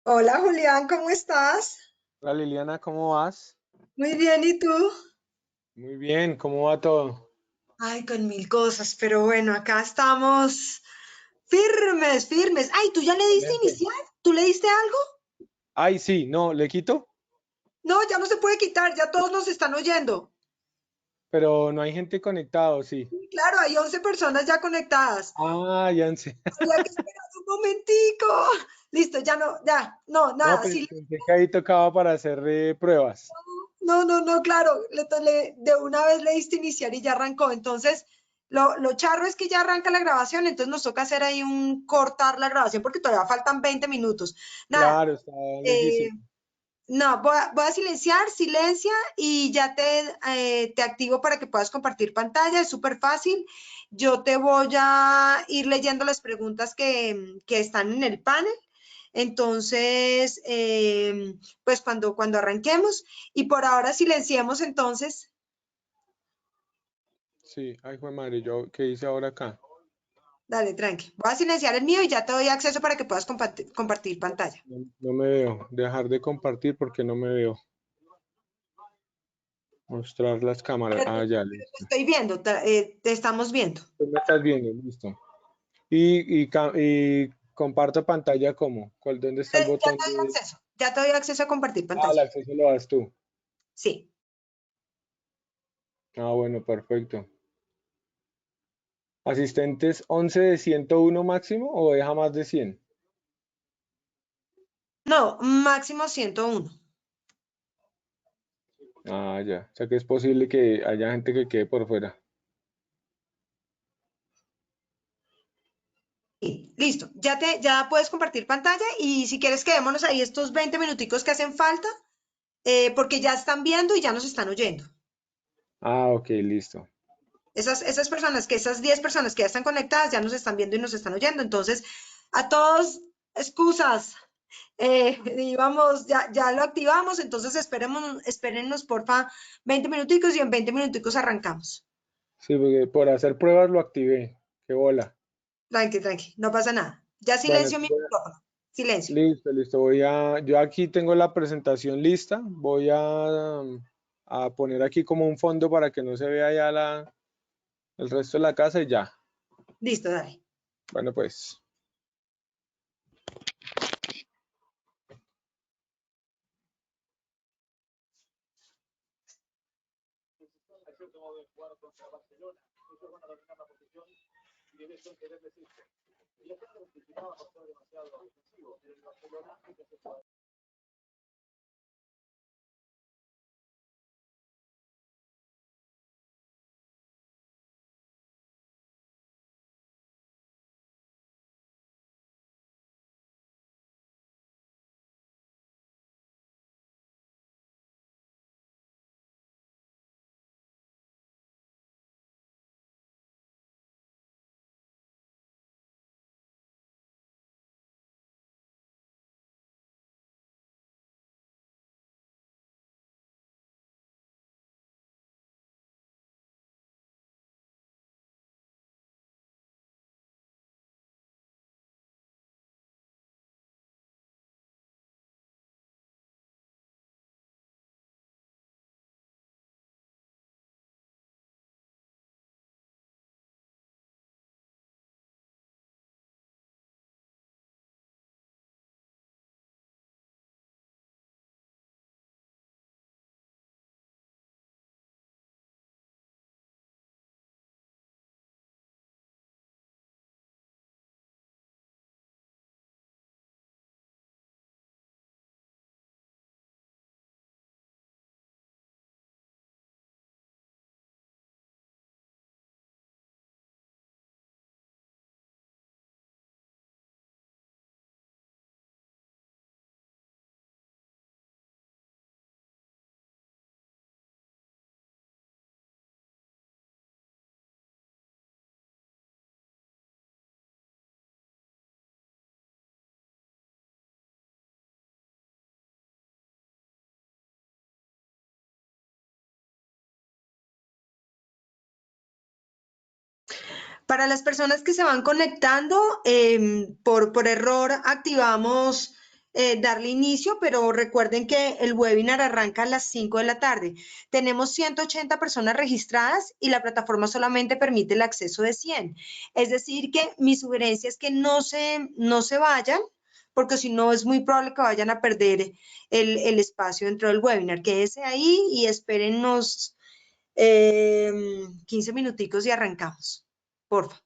Hola Julián, ¿cómo estás? Hola Liliana, ¿cómo vas? Muy bien, ¿y tú? Muy bien, ¿cómo va todo? Ay, con mil cosas, pero bueno, acá estamos firmes, firmes. Ay, ¿tú ya le diste Excelente. iniciar? ¿Tú le diste algo? Ay, sí, no, le quito, No, ya no se puede quitar, ya todos nos están oyendo. pero no hay gente conectado, sí. Sí, claro, hay 11 personas ya conectadas. Ah, ya sé. Había que esperar un momentico. Listo, ya no, ya, no, No, nada. pensé que ahí tocaba para hacer pruebas. No, no, no, claro, de una vez le diste iniciar y ya arrancó. Entonces, lo charro es que ya arranca la grabación, entonces nos toca hacer ahí un cortar la grabación porque todavía faltan 20 minutos. Nada, Claro, está eh, lejísimo. no, voy a silenciar, silencia y ya te activo para que puedas compartir pantalla, es súper fácil. Yo te voy a ir leyendo las preguntas que están en el panel. Entonces, pues cuando arranquemos y por ahora silenciemos entonces. Sí, ay, jue madre, yo, ¿qué hice ahora acá? Dale, tranqui. Voy a silenciar el mío y ya te doy acceso para que puedas compartir pantalla. No, no me veo. Dejar de compartir porque no me veo. Mostrar las cámaras. Ah, ya, Te listo. estoy viendo, te estamos viendo. Tú me estás viendo, listo. Y comparto pantalla, ¿cómo? ¿Dónde está el Ya botón te doy de...? acceso. Ya te doy acceso a compartir Ah, el pantalla. acceso lo das tú. Sí. Ah, bueno, perfecto. ¿Asistentes 11 de 101 máximo o deja más de 100? No, máximo 101. Ah, ya. O sea que es posible que haya gente que quede por fuera. Sí, listo. Ya puedes compartir pantalla y si quieres quedémonos ahí estos 20 minuticos que hacen falta, porque ya están viendo y ya nos están oyendo. Ah, ok, listo. Esas personas, esas 10 personas que ya están conectadas ya nos están viendo y nos están oyendo. Entonces, a todos, excusas. Íbamos, ya lo activamos, entonces espérennos porfa 20 minuticos y en 20 minuticos arrancamos. Sí, porque por hacer pruebas lo activé. Qué bola. Tranqui, tranqui, no pasa nada. Ya Bueno, silencio mi micrófono. Silencio. listo, listo. Yo aquí tengo la presentación lista. Voy a poner aquí como un fondo para que no se vea ya el resto de la casa y ya. Listo, dale. Bueno, pues. Para las personas que se van conectando, por error activamos darle inicio, pero recuerden que el webinar arranca a las 5 de la tarde. Tenemos 180 personas registradas y la plataforma solamente permite el acceso de 100. Es decir, que mi sugerencia es que no se vayan, porque si no es muy probable que vayan a perder el espacio dentro del webinar. Quédese ahí y espérennos 15 minuticos y arrancamos. Porfa.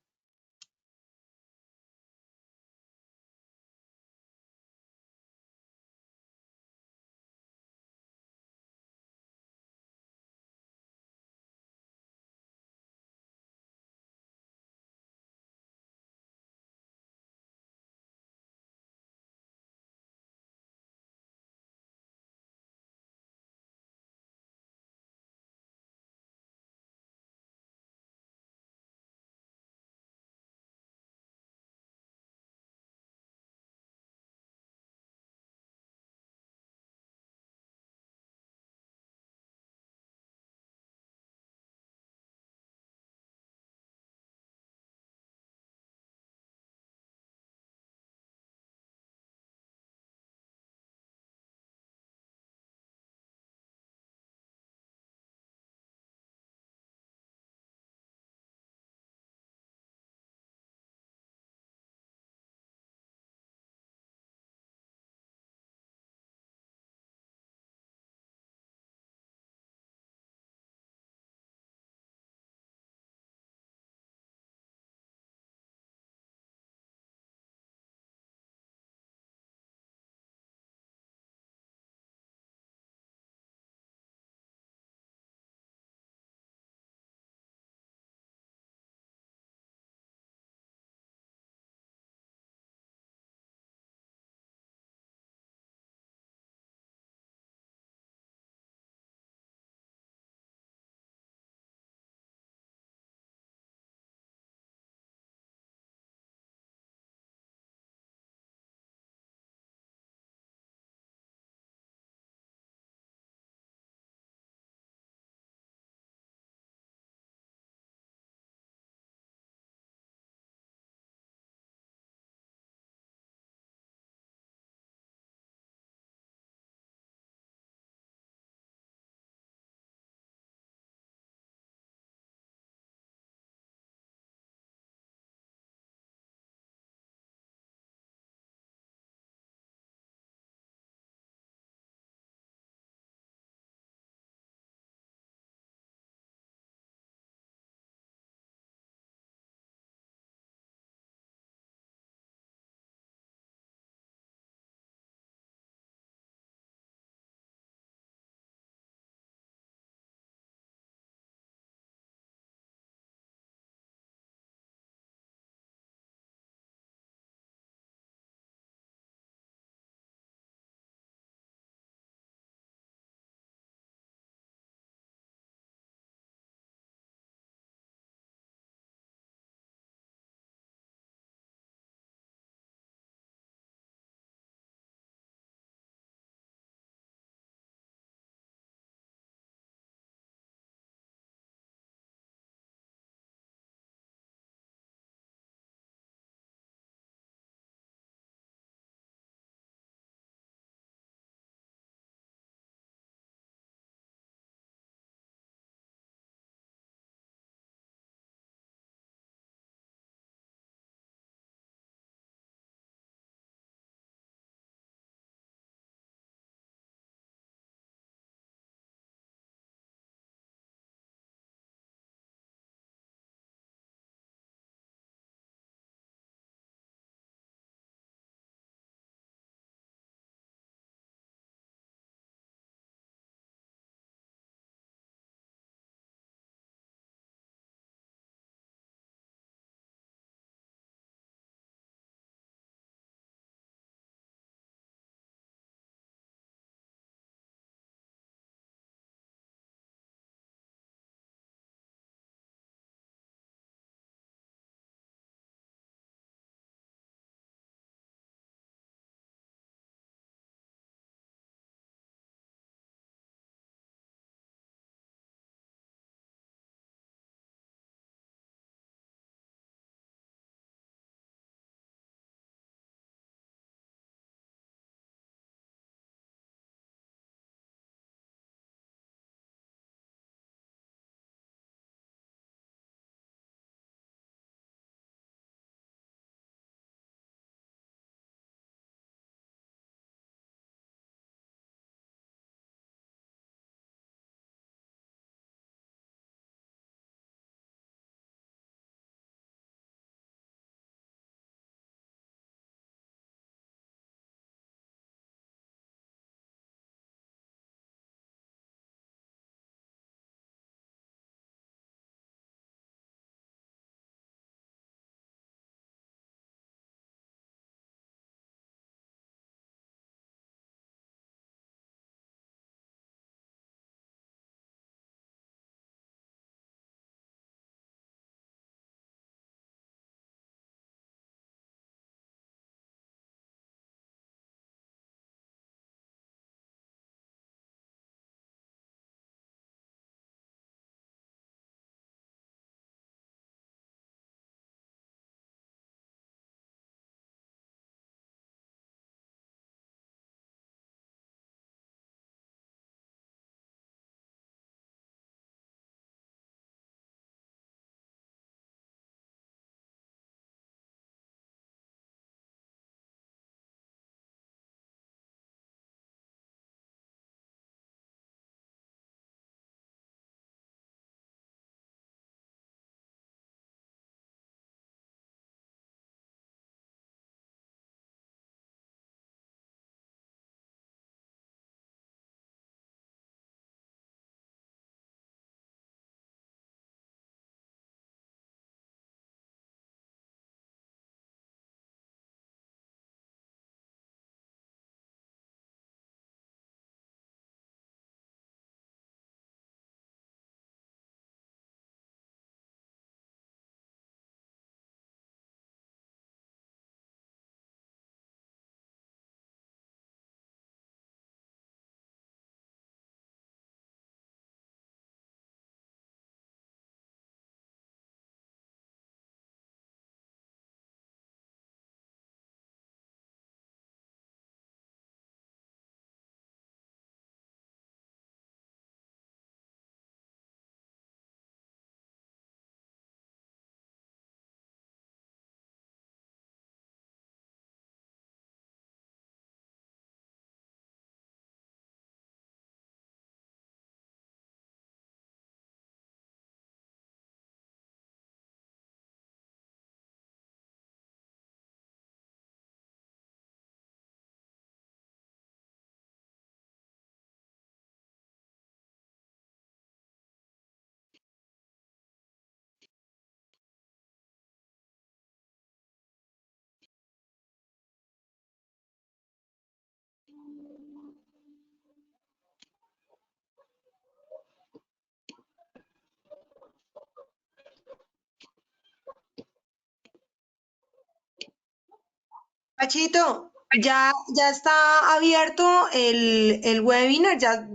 Pachito, ya está abierto el webinar, ya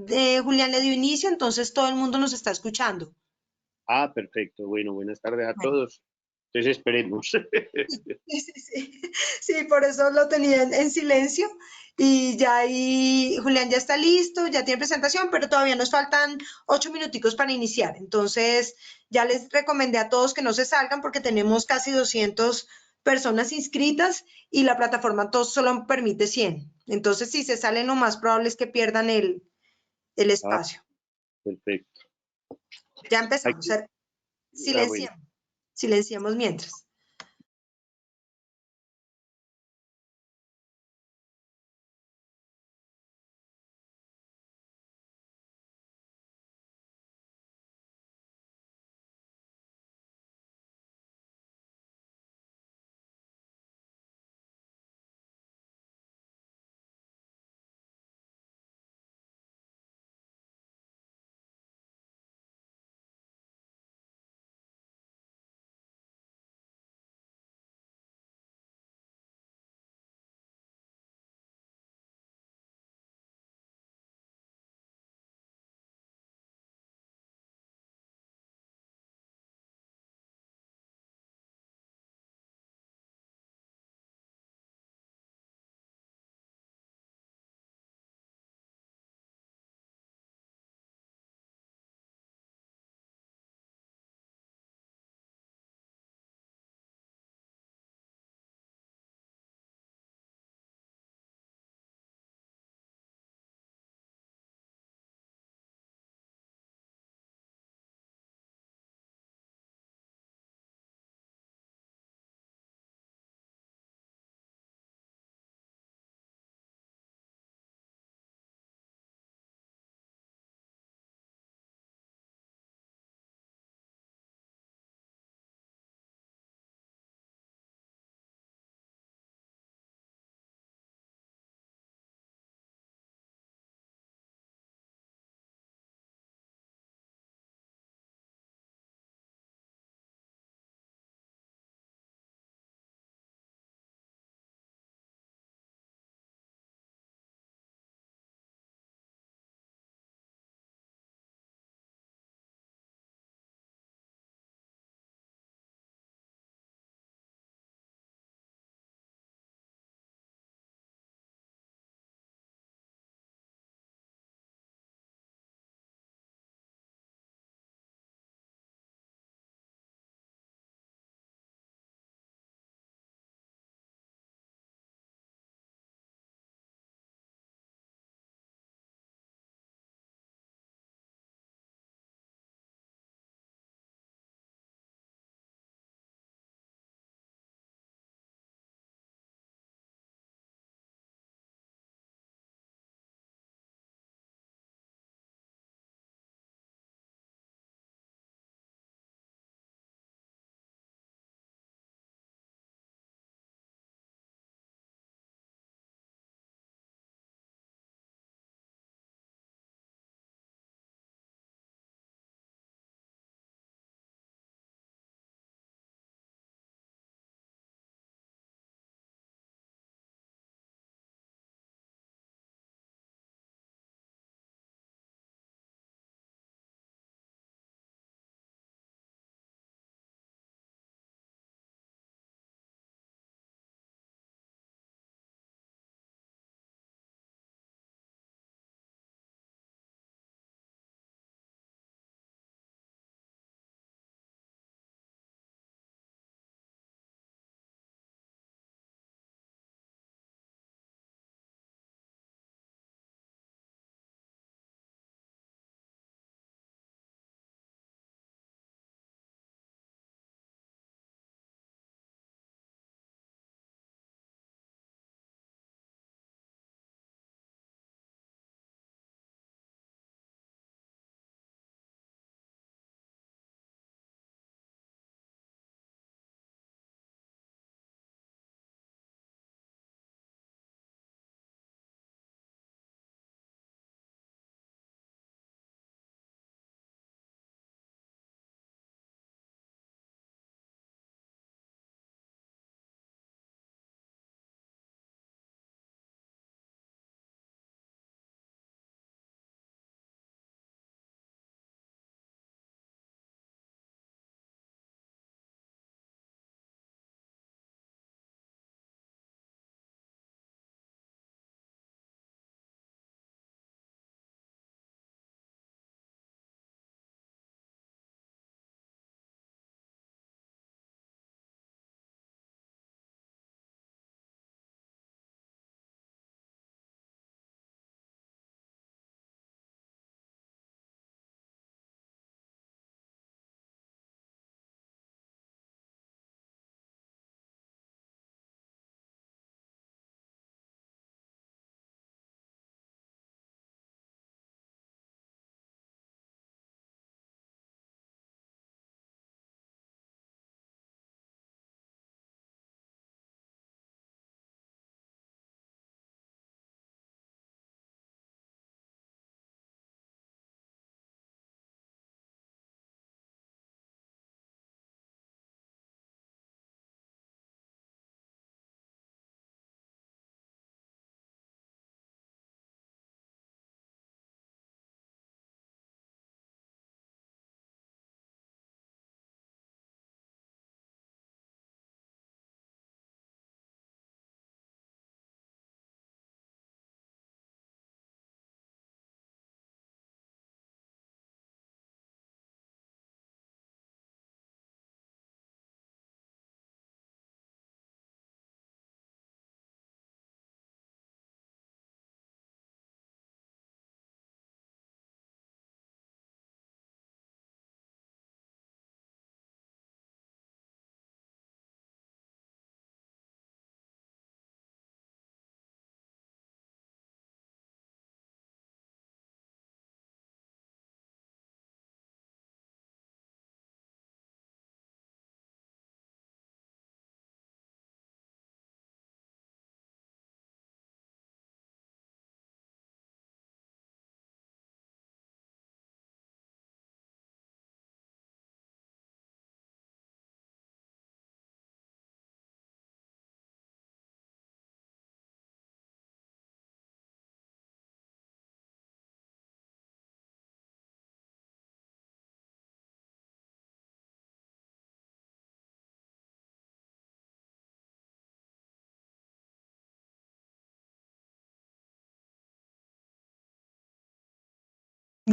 Julián le dio inicio, entonces todo el mundo nos está escuchando. Ah, perfecto. Bueno, buenas tardes a Bueno, todos. Entonces esperemos. sí, sí, sí. Sí, por eso lo tenía en silencio y ya ahí Julián ya está listo, ya tiene presentación, pero todavía nos faltan 8 minuticos para iniciar. Entonces, ya les recomendé a todos que no se salgan porque tenemos casi 200 personas inscritas y la plataforma todos solo permite 100. Entonces, si se salen, lo más probable es que pierdan el Ah, espacio. perfecto. Ya empezamos. Aquí, bueno. Silenciemos, silenciemos mientras.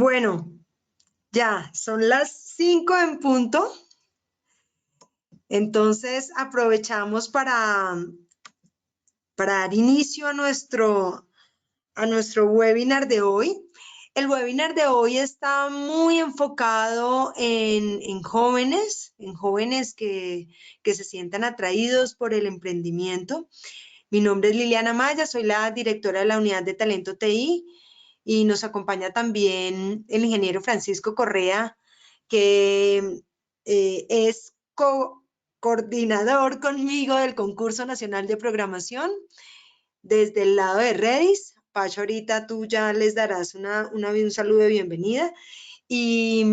Bueno, ya son las 5 en punto. Entonces aprovechamos para dar inicio a nuestro webinar de hoy. El webinar de hoy está muy enfocado en jóvenes que se sientan atraídos por el emprendimiento. Mi nombre es Liliana Maya, soy la directora de la Unidad de Talento TI y nos acompaña también el ingeniero Francisco Correa, que es coordinador conmigo del Concurso Nacional de Programación desde el lado de Redis. Pacho, ahorita tú ya les darás un saludo de bienvenida. ¿Y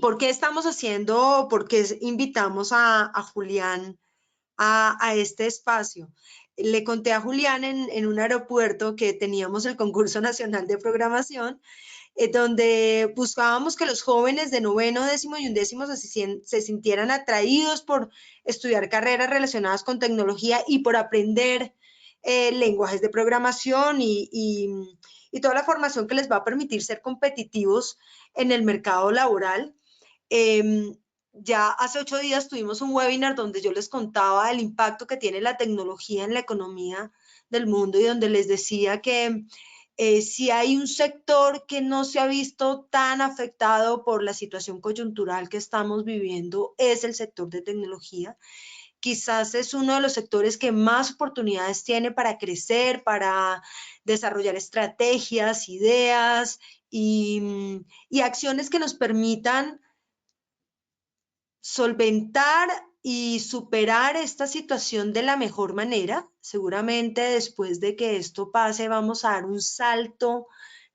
por qué por qué invitamos a Julián a este espacio? Le conté a Julián en un aeropuerto que teníamos el Concurso Nacional de Programación, donde buscábamos que los jóvenes de noveno, décimo y undécimo se sintieran atraídos por estudiar carreras relacionadas con tecnología y por aprender lenguajes de programación y toda la formación que les va a permitir ser competitivos en el mercado laboral. Ya hace 8 días tuvimos un webinar donde yo les contaba el impacto que tiene la tecnología en la economía del mundo y donde les decía que si hay un sector que no se ha visto tan afectado por la situación coyuntural que estamos viviendo, es el sector de tecnología. Quizás es uno de los sectores que más oportunidades tiene para crecer, para desarrollar estrategias, ideas y acciones que nos permitan solventar y superar esta situación de la mejor manera. Seguramente después de que esto pase vamos a dar un salto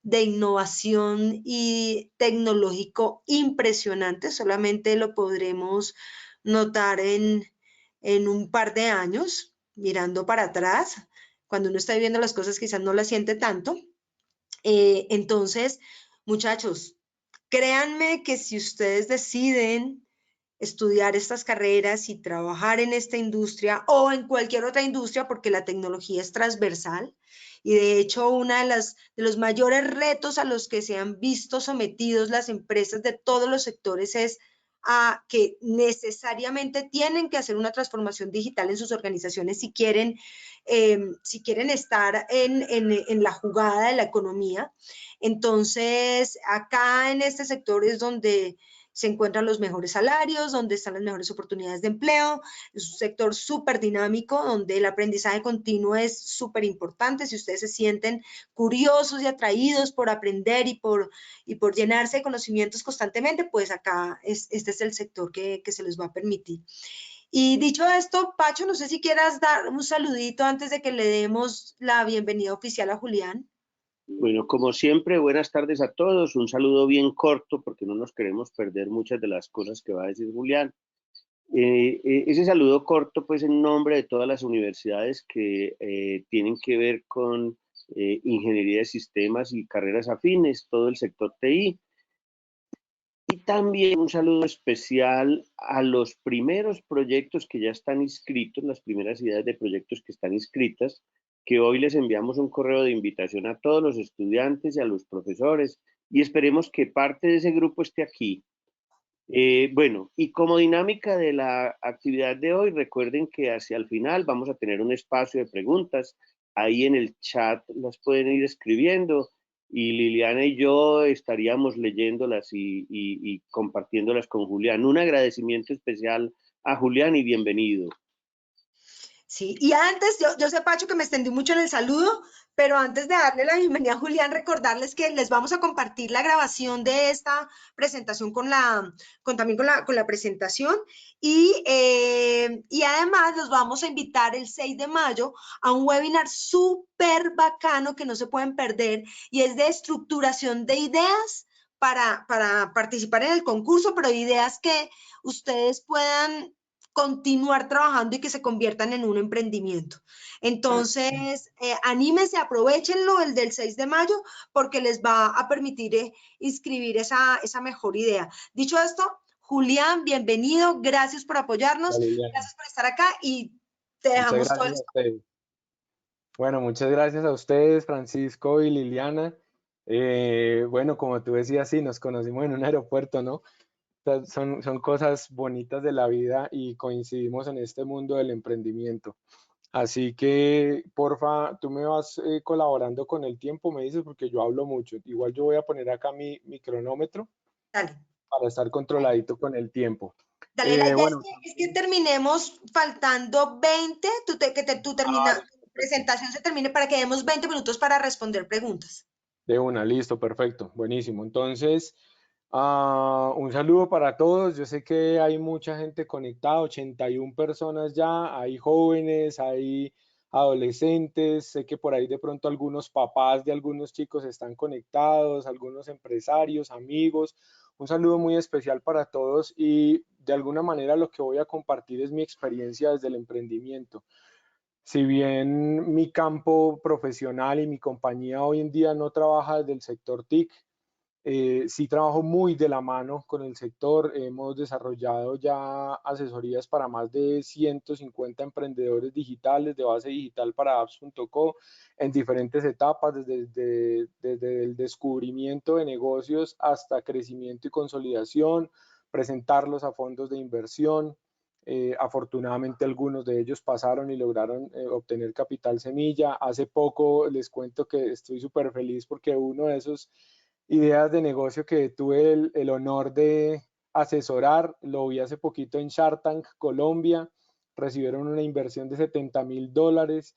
de innovación y tecnológico impresionante. Solamente lo podremos notar en un par de años, mirando para atrás. Cuando uno está viviendo las cosas quizás no las siente tanto. Entonces, muchachos, créanme que si ustedes deciden estudiar estas carreras y trabajar en esta industria o en cualquier otra industria, porque la tecnología es transversal, y de hecho uno de los mayores retos a los que se han visto sometidos las empresas de todos los sectores es a que necesariamente tienen que hacer una transformación digital en sus organizaciones si quieren estar en la jugada de la economía. Entonces, acá en este sector es donde se encuentran los mejores salarios, donde están las mejores oportunidades de empleo. Es un sector súper dinámico, donde el aprendizaje continuo es súper importante. Si ustedes se sienten curiosos y atraídos por aprender y por llenarse de conocimientos constantemente, pues acá este es el sector que se les va a permitir. Y dicho esto, Pacho, no sé si quieras dar un saludito antes de que le demos la bienvenida oficial a Julián. Bueno, como siempre, buenas tardes a todos. Un saludo bien corto porque no nos queremos perder muchas de las cosas que va a decir Julián. Ese saludo corto, pues, en nombre de todas las universidades que tienen que ver con ingeniería de sistemas y carreras afines, todo el sector TI. Y también un saludo especial a los primeros proyectos que ya están inscritos, las primeras ideas de proyectos que están inscritas, que hoy les enviamos un correo de invitación a todos los estudiantes y a los profesores, y esperemos que parte de ese grupo esté aquí. Bueno, y como dinámica de la actividad de hoy, recuerden que hacia el final vamos a tener un espacio de preguntas. Ahí en el chat las pueden ir escribiendo y Liliana y yo estaríamos leyéndolas y compartiéndolas con Julián. Un agradecimiento especial a Julián y bienvenido. Sí, y antes, yo sé, Pacho, que me extendí mucho en el saludo, pero antes de darle la bienvenida a Julián, recordarles que les vamos a compartir la grabación de esta presentación también con la presentación y además los vamos a invitar el 6 de mayo a un webinar súper bacano que no se pueden perder y es de estructuración de ideas para participar en el concurso, pero ideas que ustedes puedan continuar trabajando y que se conviertan en un emprendimiento. Entonces, anímense, aprovechenlo, el del 6 de mayo, porque les va a permitir inscribir esa mejor idea. Dicho esto, Julián, bienvenido, gracias por apoyarnos, gracias por estar acá y te dejamos todo el... Bueno, muchas gracias a ustedes, Francisco y Liliana. Bueno, como tú decías, sí, nos conocimos en un aeropuerto, ¿no? Son cosas bonitas de la vida y coincidimos en este mundo del emprendimiento. Así que, porfa, tú me vas colaborando con el tiempo, me dices, porque yo hablo mucho. Igual yo voy a poner acá mi cronómetro Dale. para estar controladito con el tiempo. Dale, la idea Bueno, es que terminemos faltando 20, tu presentación se termine para que demos 20 minutos para responder preguntas. de una, listo, perfecto, buenísimo. Entonces, un saludo para todos. Yo sé que hay mucha gente conectada, 81 personas ya, hay jóvenes, hay adolescentes, sé que por ahí de pronto algunos papás de algunos chicos están conectados, algunos empresarios, amigos. Un saludo muy especial para todos y de alguna manera lo que voy a compartir es mi experiencia desde el emprendimiento. Si bien mi campo profesional y mi compañía hoy en día no trabaja desde el sector TIC, sí trabajo muy de la mano con el sector. Hemos desarrollado ya asesorías para más de 150 emprendedores digitales de base digital para apps.co en diferentes etapas, desde el descubrimiento de negocios hasta crecimiento y consolidación, presentarlos a fondos de inversión. Afortunadamente algunos de ellos pasaron y lograron obtener capital semilla. Hace poco les cuento que estoy súper feliz porque uno de esos ideas de negocio que tuve el honor de asesorar, lo vi hace poquito en Shark Tank Colombia, recibieron una inversión de $70,000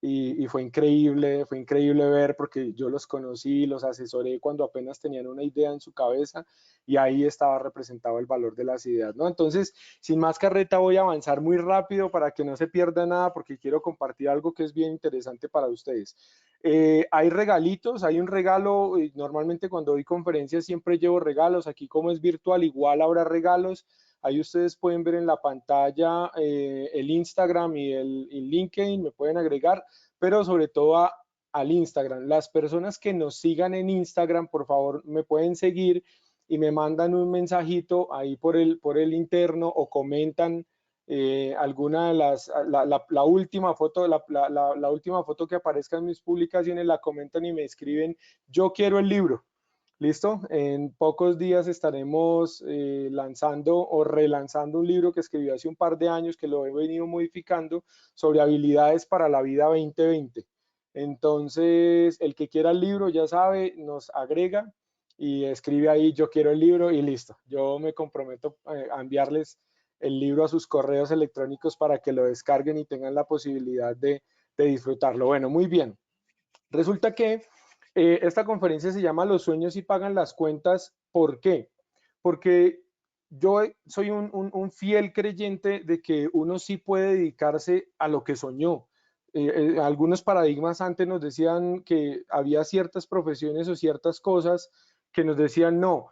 y fue increíble ver porque yo los conocí, los asesoré cuando apenas tenían una idea en su cabeza y ahí estaba representado el valor de las ideas, ¿no? Entonces, sin más carreta, voy a avanzar muy rápido para que no se pierda nada porque quiero compartir algo que es bien interesante para ustedes. Hay regalitos, hay un regalo, normalmente cuando doy conferencias siempre llevo regalos, aquí como es virtual igual habrá regalos, ahí ustedes pueden ver en la pantalla el Instagram y el LinkedIn, me pueden agregar, pero sobre todo al Instagram. Las personas que nos sigan en Instagram, por favor, me pueden seguir y me mandan un mensajito ahí por el interno o comentan alguna de la última foto, la última foto que aparezca en mis publicaciones, la comentan y me escriben, yo quiero el libro. ¿Listo? En pocos días estaremos lanzando o relanzando un libro que escribí hace un par de años, que lo he venido modificando, sobre habilidades para la vida 2020. Entonces, el que quiera el libro, ya sabe, nos agrega y escribe ahí, yo quiero el libro y listo. Yo me comprometo a enviarles el libro a sus correos electrónicos para que lo descarguen y tengan la posibilidad de disfrutarlo. Bueno, muy bien. Resulta que esta conferencia se llama Los sueños sí pagan las cuentas. ¿Por qué? Porque yo soy un fiel creyente de que uno sí puede dedicarse a lo que soñó. Algunos paradigmas antes nos decían que había ciertas profesiones o ciertas cosas que nos decían, no,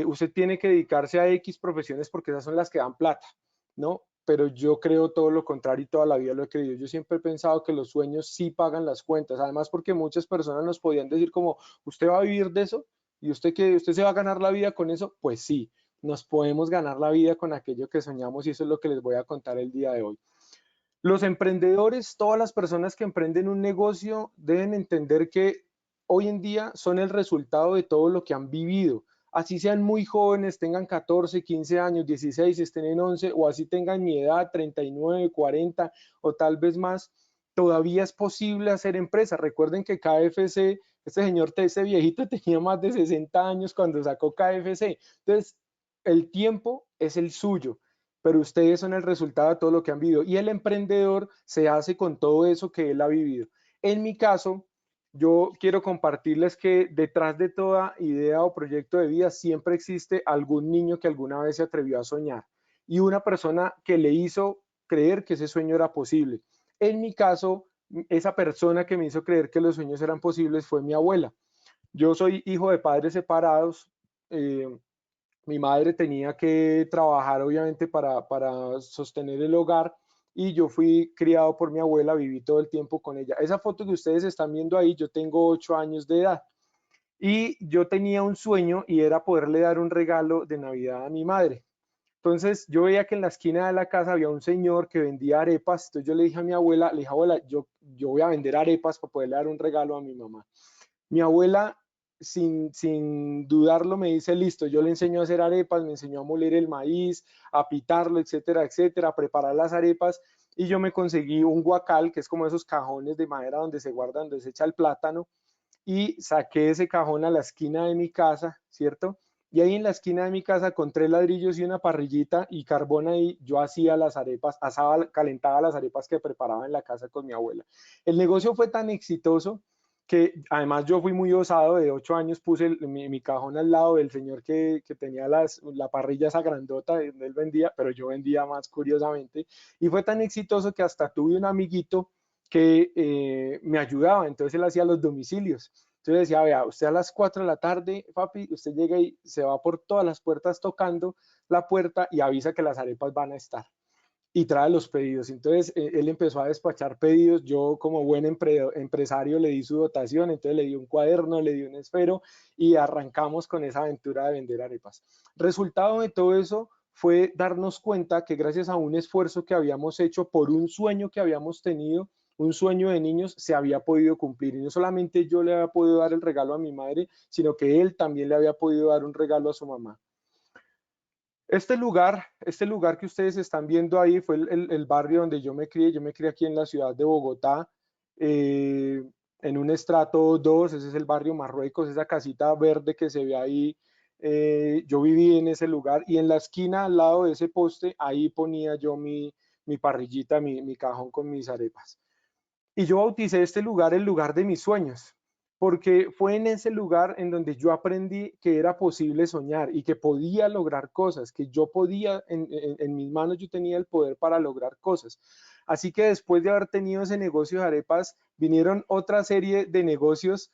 usted tiene que dedicarse a X profesiones porque esas son las que dan plata, ¿no? Pero yo creo todo lo contrario y toda la vida lo he creído. Yo siempre he pensado que los sueños sí pagan las cuentas, además porque muchas personas nos podían decir como, ¿usted va a vivir de eso? ¿Y usted se va a ganar la vida con eso? Pues sí, nos podemos ganar la vida con aquello que soñamos y eso es lo que les voy a contar el día de hoy. Los emprendedores, todas las personas que emprenden un negocio deben entender que hoy en día son el resultado de todo lo que han vivido. Así sean muy jóvenes, tengan 14, 15 años, 16, estén en 11 o así tengan mi edad, 39, 40 o tal vez más, todavía es posible hacer empresa. Recuerden que KFC, este viejito tenía más de 60 años cuando sacó KFC. Entonces, el tiempo es el suyo, pero ustedes son el resultado de todo lo que han vivido y el emprendedor se hace con todo eso que él ha vivido. En mi caso, yo quiero compartirles que detrás de toda idea o proyecto de vida siempre existe algún niño que alguna vez se atrevió a soñar y una persona que le hizo creer que ese sueño era posible. En mi caso, esa persona que me hizo creer que los sueños eran posibles fue mi abuela. Yo soy hijo de padres separados. Mi madre tenía que trabajar obviamente para sostener el hogar y yo fui criado por mi abuela, viví todo el tiempo con ella. Esa foto que ustedes están viendo ahí, yo tengo 8 años de edad y yo tenía un sueño y era poderle dar un regalo de Navidad a mi madre. Entonces yo veía que en la esquina de la casa había un señor que vendía arepas, entonces yo le dije a mi abuela, le dije, abuela, yo voy a vender arepas para poderle dar un regalo a mi mamá. Mi abuela sin dudarlo me dice, listo, yo le enseño a hacer arepas, me enseñó a moler el maíz, a pitarlo, etcétera, etcétera, a preparar las arepas, y yo me conseguí un guacal, que es como esos cajones de madera donde se guarda, donde se echa el plátano, y saqué ese cajón a la esquina de mi casa, ¿cierto? Y ahí en la esquina de mi casa, con 3 ladrillos y una parrillita y carbón ahí, yo hacía las arepas, asaba, calentaba las arepas que preparaba en la casa con mi abuela. El negocio fue tan exitoso que además yo fui muy osado, de 8 años puse mi cajón al lado del señor que tenía la parrilla esa grandota donde él vendía, pero yo vendía más curiosamente, y fue tan exitoso que hasta tuve un amiguito que me ayudaba, entonces él hacía los domicilios. Entonces decía, vea, usted a las 4 de la tarde, papi, usted llega y se va por todas las puertas tocando la puerta y avisa que las arepas van a estar y trae los pedidos. Entonces él empezó a despachar pedidos, yo como buen empresario le di su dotación, entonces le di un cuaderno, le di un esfero y arrancamos con esa aventura de vender arepas. Resultado de todo eso fue darnos cuenta que gracias a un esfuerzo que habíamos hecho por un sueño que habíamos tenido, un sueño de niños, se había podido cumplir. Y no solamente yo le había podido dar el regalo a mi madre, sino que él también le había podido dar un regalo a su mamá. Este lugar que ustedes están viendo ahí fue el barrio donde yo me crié aquí en la ciudad de Bogotá, en un estrato 2, ese es el barrio Marruecos, esa casita verde que se ve ahí, yo viví en ese lugar y en la esquina al lado de ese poste, ahí ponía yo mi parrillita, mi cajón con mis arepas. Y yo bauticé este lugar el lugar de mis sueños, porque fue en ese lugar en donde yo aprendí que era posible soñar y que podía lograr cosas, que yo podía, en mis manos yo tenía el poder para lograr cosas. Así que después de haber tenido ese negocio de arepas, vinieron otra serie de negocios,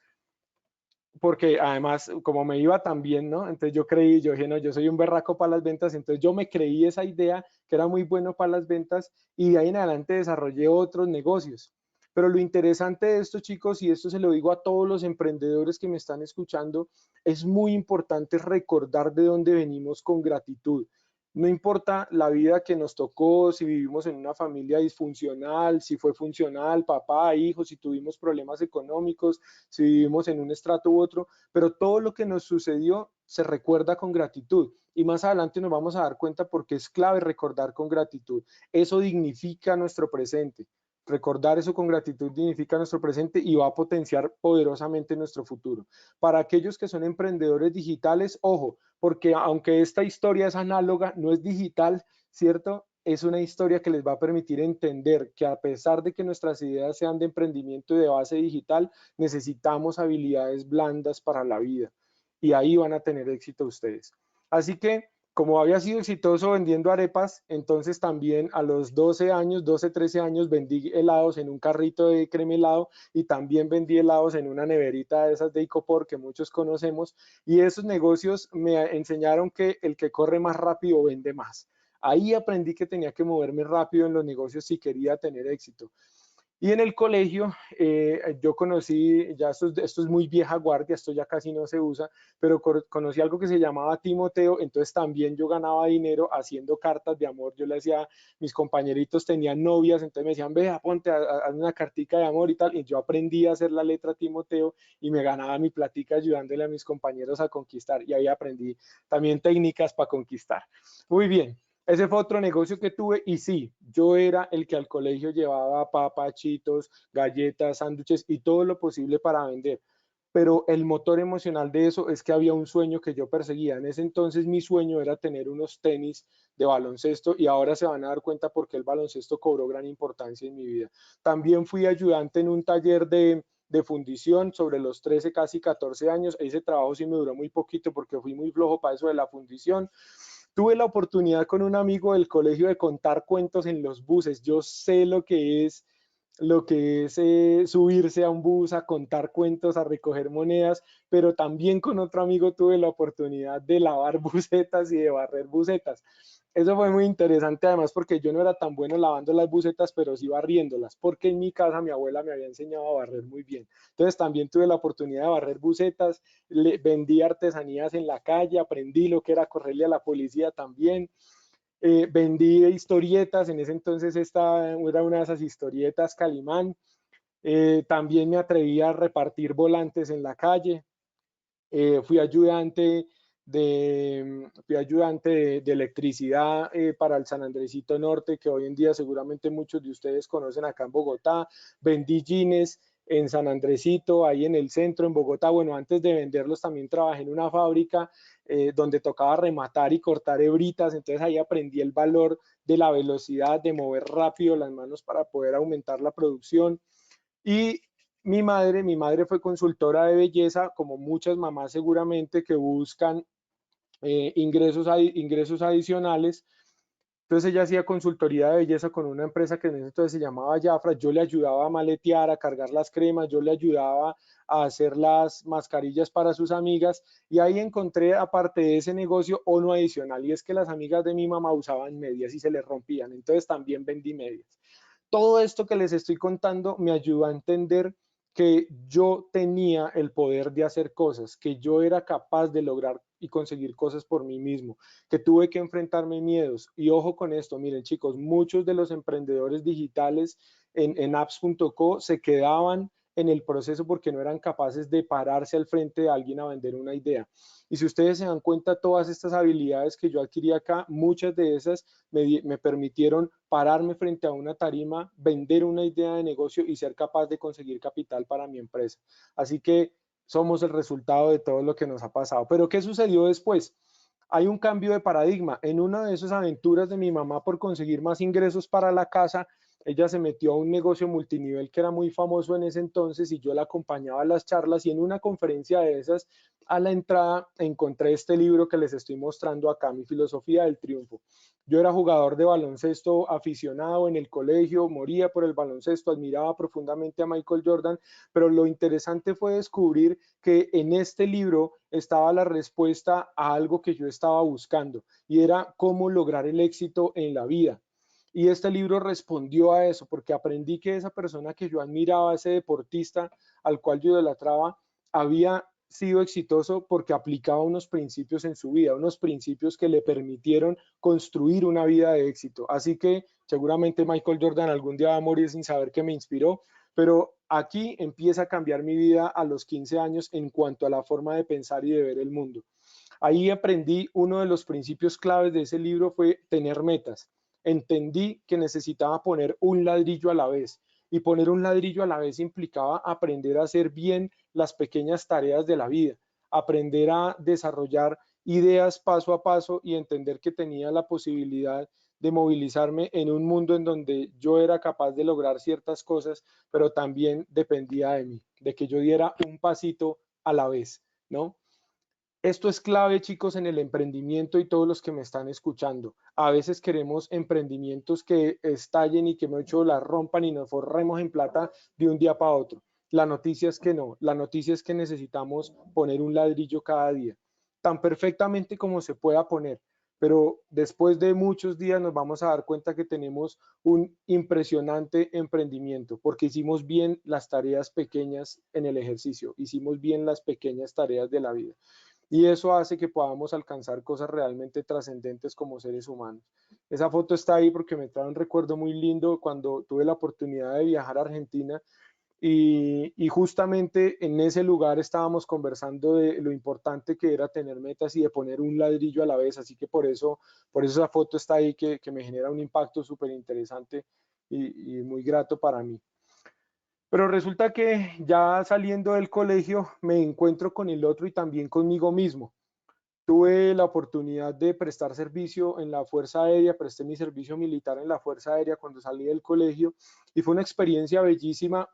porque además, como me iba tan bien, ¿no? Entonces yo dije, no, yo soy un berraco para las ventas, entonces yo me creí esa idea que era muy bueno para las ventas y de ahí en adelante desarrollé otros negocios. Pero lo interesante de esto, chicos, y esto se lo digo a todos los emprendedores que me están escuchando, es muy importante recordar de dónde venimos con gratitud. No importa la vida que nos tocó, si vivimos en una familia disfuncional, si fue funcional, papá, hijos, si tuvimos problemas económicos, si vivimos en un estrato u otro, pero todo lo que nos sucedió se recuerda con gratitud. Y más adelante nos vamos a dar cuenta porque es clave recordar con gratitud. Eso dignifica nuestro presente. Recordar eso con gratitud dignifica nuestro presente y va a potenciar poderosamente nuestro futuro. Para aquellos que son emprendedores digitales, ojo, porque aunque esta historia es análoga, no es digital, ¿cierto? Es una historia que les va a permitir entender que a pesar de que nuestras ideas sean de emprendimiento y de base digital, necesitamos habilidades blandas para la vida. Y ahí van a tener éxito ustedes. Así que, como había sido exitoso vendiendo arepas, entonces también a los 12 años, 12, 13 años, vendí helados en un carrito de crema helado y también vendí helados en una neverita de esas de Icopor que muchos conocemos. Y esos negocios me enseñaron que el que corre más rápido vende más. Ahí aprendí que tenía que moverme rápido en los negocios si quería tener éxito. Y en el colegio yo conocí, ya esto es muy vieja guardia, esto ya casi no se usa, pero conocí algo que se llamaba Timoteo, entonces también yo ganaba dinero haciendo cartas de amor. Yo le decía, mis compañeritos tenían novias, entonces me decían, vea, ponte, haz una cartica de amor y tal, y yo aprendí a hacer la letra Timoteo y me ganaba mi platica ayudándole a mis compañeros a conquistar, y ahí aprendí también técnicas para conquistar. Muy bien. Ese fue otro negocio que tuve y sí, yo era el que al colegio llevaba papas, chitos, galletas, sándwiches y todo lo posible para vender. Pero el motor emocional de eso es que había un sueño que yo perseguía. En ese entonces mi sueño era tener unos tenis de baloncesto y ahora se van a dar cuenta por qué el baloncesto cobró gran importancia en mi vida. También fui ayudante en un taller de fundición sobre los 13, casi 14 años. Ese trabajo sí me duró muy poquito porque fui muy flojo para eso de la fundición. Tuve la oportunidad con un amigo del colegio de contar cuentos en los buses. Yo sé lo que es subirse a un bus a contar cuentos, a recoger monedas, pero también con otro amigo tuve la oportunidad de lavar busetas y de barrer busetas. Eso fue muy interesante además porque yo no era tan bueno lavando las busetas, pero sí barriéndolas, porque en mi casa mi abuela me había enseñado a barrer muy bien. Entonces también tuve la oportunidad de barrer busetas, vendí artesanías en la calle, aprendí lo que era correrle a la policía también. Vendí historietas, en ese entonces esta era una de esas historietas Calimán. También me atreví a repartir volantes en la calle. Fui ayudante de electricidad para el San Andresito Norte, que hoy en día seguramente muchos de ustedes conocen acá en Bogotá. Vendí jeans en San Andresito, ahí en el centro, en Bogotá. Bueno, antes de venderlos también trabajé en una fábrica donde tocaba rematar y cortar hebritas, entonces ahí aprendí el valor de la velocidad, de mover rápido las manos para poder aumentar la producción. Y mi madre fue consultora de belleza, como muchas mamás seguramente que buscan ingresos adicionales. Entonces ella hacía consultoría de belleza con una empresa que en ese entonces se llamaba Jafra. Yo le ayudaba a maletear, a cargar las cremas, yo le ayudaba a hacer las mascarillas para sus amigas y ahí encontré, aparte de ese negocio, uno adicional y es que las amigas de mi mamá usaban medias y se les rompían, entonces también vendí medias. Todo esto que les estoy contando me ayudó a entender que yo tenía el poder de hacer cosas, que yo era capaz de lograr y conseguir cosas por mí mismo, que tuve que enfrentarme miedos. Y ojo con esto, miren chicos, muchos de los emprendedores digitales en apps.co se quedaban en el proceso porque no eran capaces de pararse al frente de alguien a vender una idea. Y si ustedes se dan cuenta, todas estas habilidades que yo adquirí acá, muchas de esas me permitieron pararme frente a una tarima, vender una idea de negocio y ser capaz de conseguir capital para mi empresa. Así que somos el resultado de todo lo que nos ha pasado. Pero ¿qué sucedió después? Hay un cambio de paradigma. En una de esas aventuras de mi mamá por conseguir más ingresos para la casa, ella se metió a un negocio multinivel que era muy famoso en ese entonces y yo la acompañaba a las charlas y en una conferencia de esas, a la entrada, encontré este libro que les estoy mostrando acá, Mi filosofía del triunfo. Yo era jugador de baloncesto aficionado en el colegio, moría por el baloncesto, admiraba profundamente a Michael Jordan, pero lo interesante fue descubrir que en este libro estaba la respuesta a algo que yo estaba buscando y era cómo lograr el éxito en la vida. Y este libro respondió a eso, porque aprendí que esa persona que yo admiraba, ese deportista al cual yo idolatraba, había sido exitoso porque aplicaba unos principios en su vida, unos principios que le permitieron construir una vida de éxito. Así que seguramente Michael Jordan algún día va a morir sin saber que me inspiró, pero aquí empieza a cambiar mi vida a los 15 años en cuanto a la forma de pensar y de ver el mundo. Ahí aprendí uno de los principios claves de ese libro fue tener metas. Entendí que necesitaba poner un ladrillo a la vez y poner un ladrillo a la vez implicaba aprender a hacer bien las pequeñas tareas de la vida, aprender a desarrollar ideas paso a paso y entender que tenía la posibilidad de movilizarme en un mundo en donde yo era capaz de lograr ciertas cosas, pero también dependía de mí, de que yo diera un pasito a la vez, ¿no? Esto es clave, chicos, en el emprendimiento y todos los que me están escuchando. A veces queremos emprendimientos que estallen y que la rompan y nos forremos en plata de un día para otro. La noticia es que no. La noticia es que necesitamos poner un ladrillo cada día, tan perfectamente como se pueda poner. Pero después de muchos días nos vamos a dar cuenta que tenemos un impresionante emprendimiento porque hicimos bien las tareas pequeñas en el ejercicio, hicimos bien las pequeñas tareas de la vida. Y eso hace que podamos alcanzar cosas realmente trascendentes como seres humanos. Esa foto está ahí porque me trae un recuerdo muy lindo cuando tuve la oportunidad de viajar a Argentina y justamente en ese lugar estábamos conversando de lo importante que era tener metas y de poner un ladrillo a la vez, así que por eso esa foto está ahí que me genera un impacto súper interesante y muy grato para mí. Pero resulta que ya saliendo del colegio me encuentro con el otro y también conmigo mismo. Tuve la oportunidad de prestar servicio en la Fuerza Aérea, presté mi servicio militar en la Fuerza Aérea cuando salí del colegio y fue una experiencia bellísima,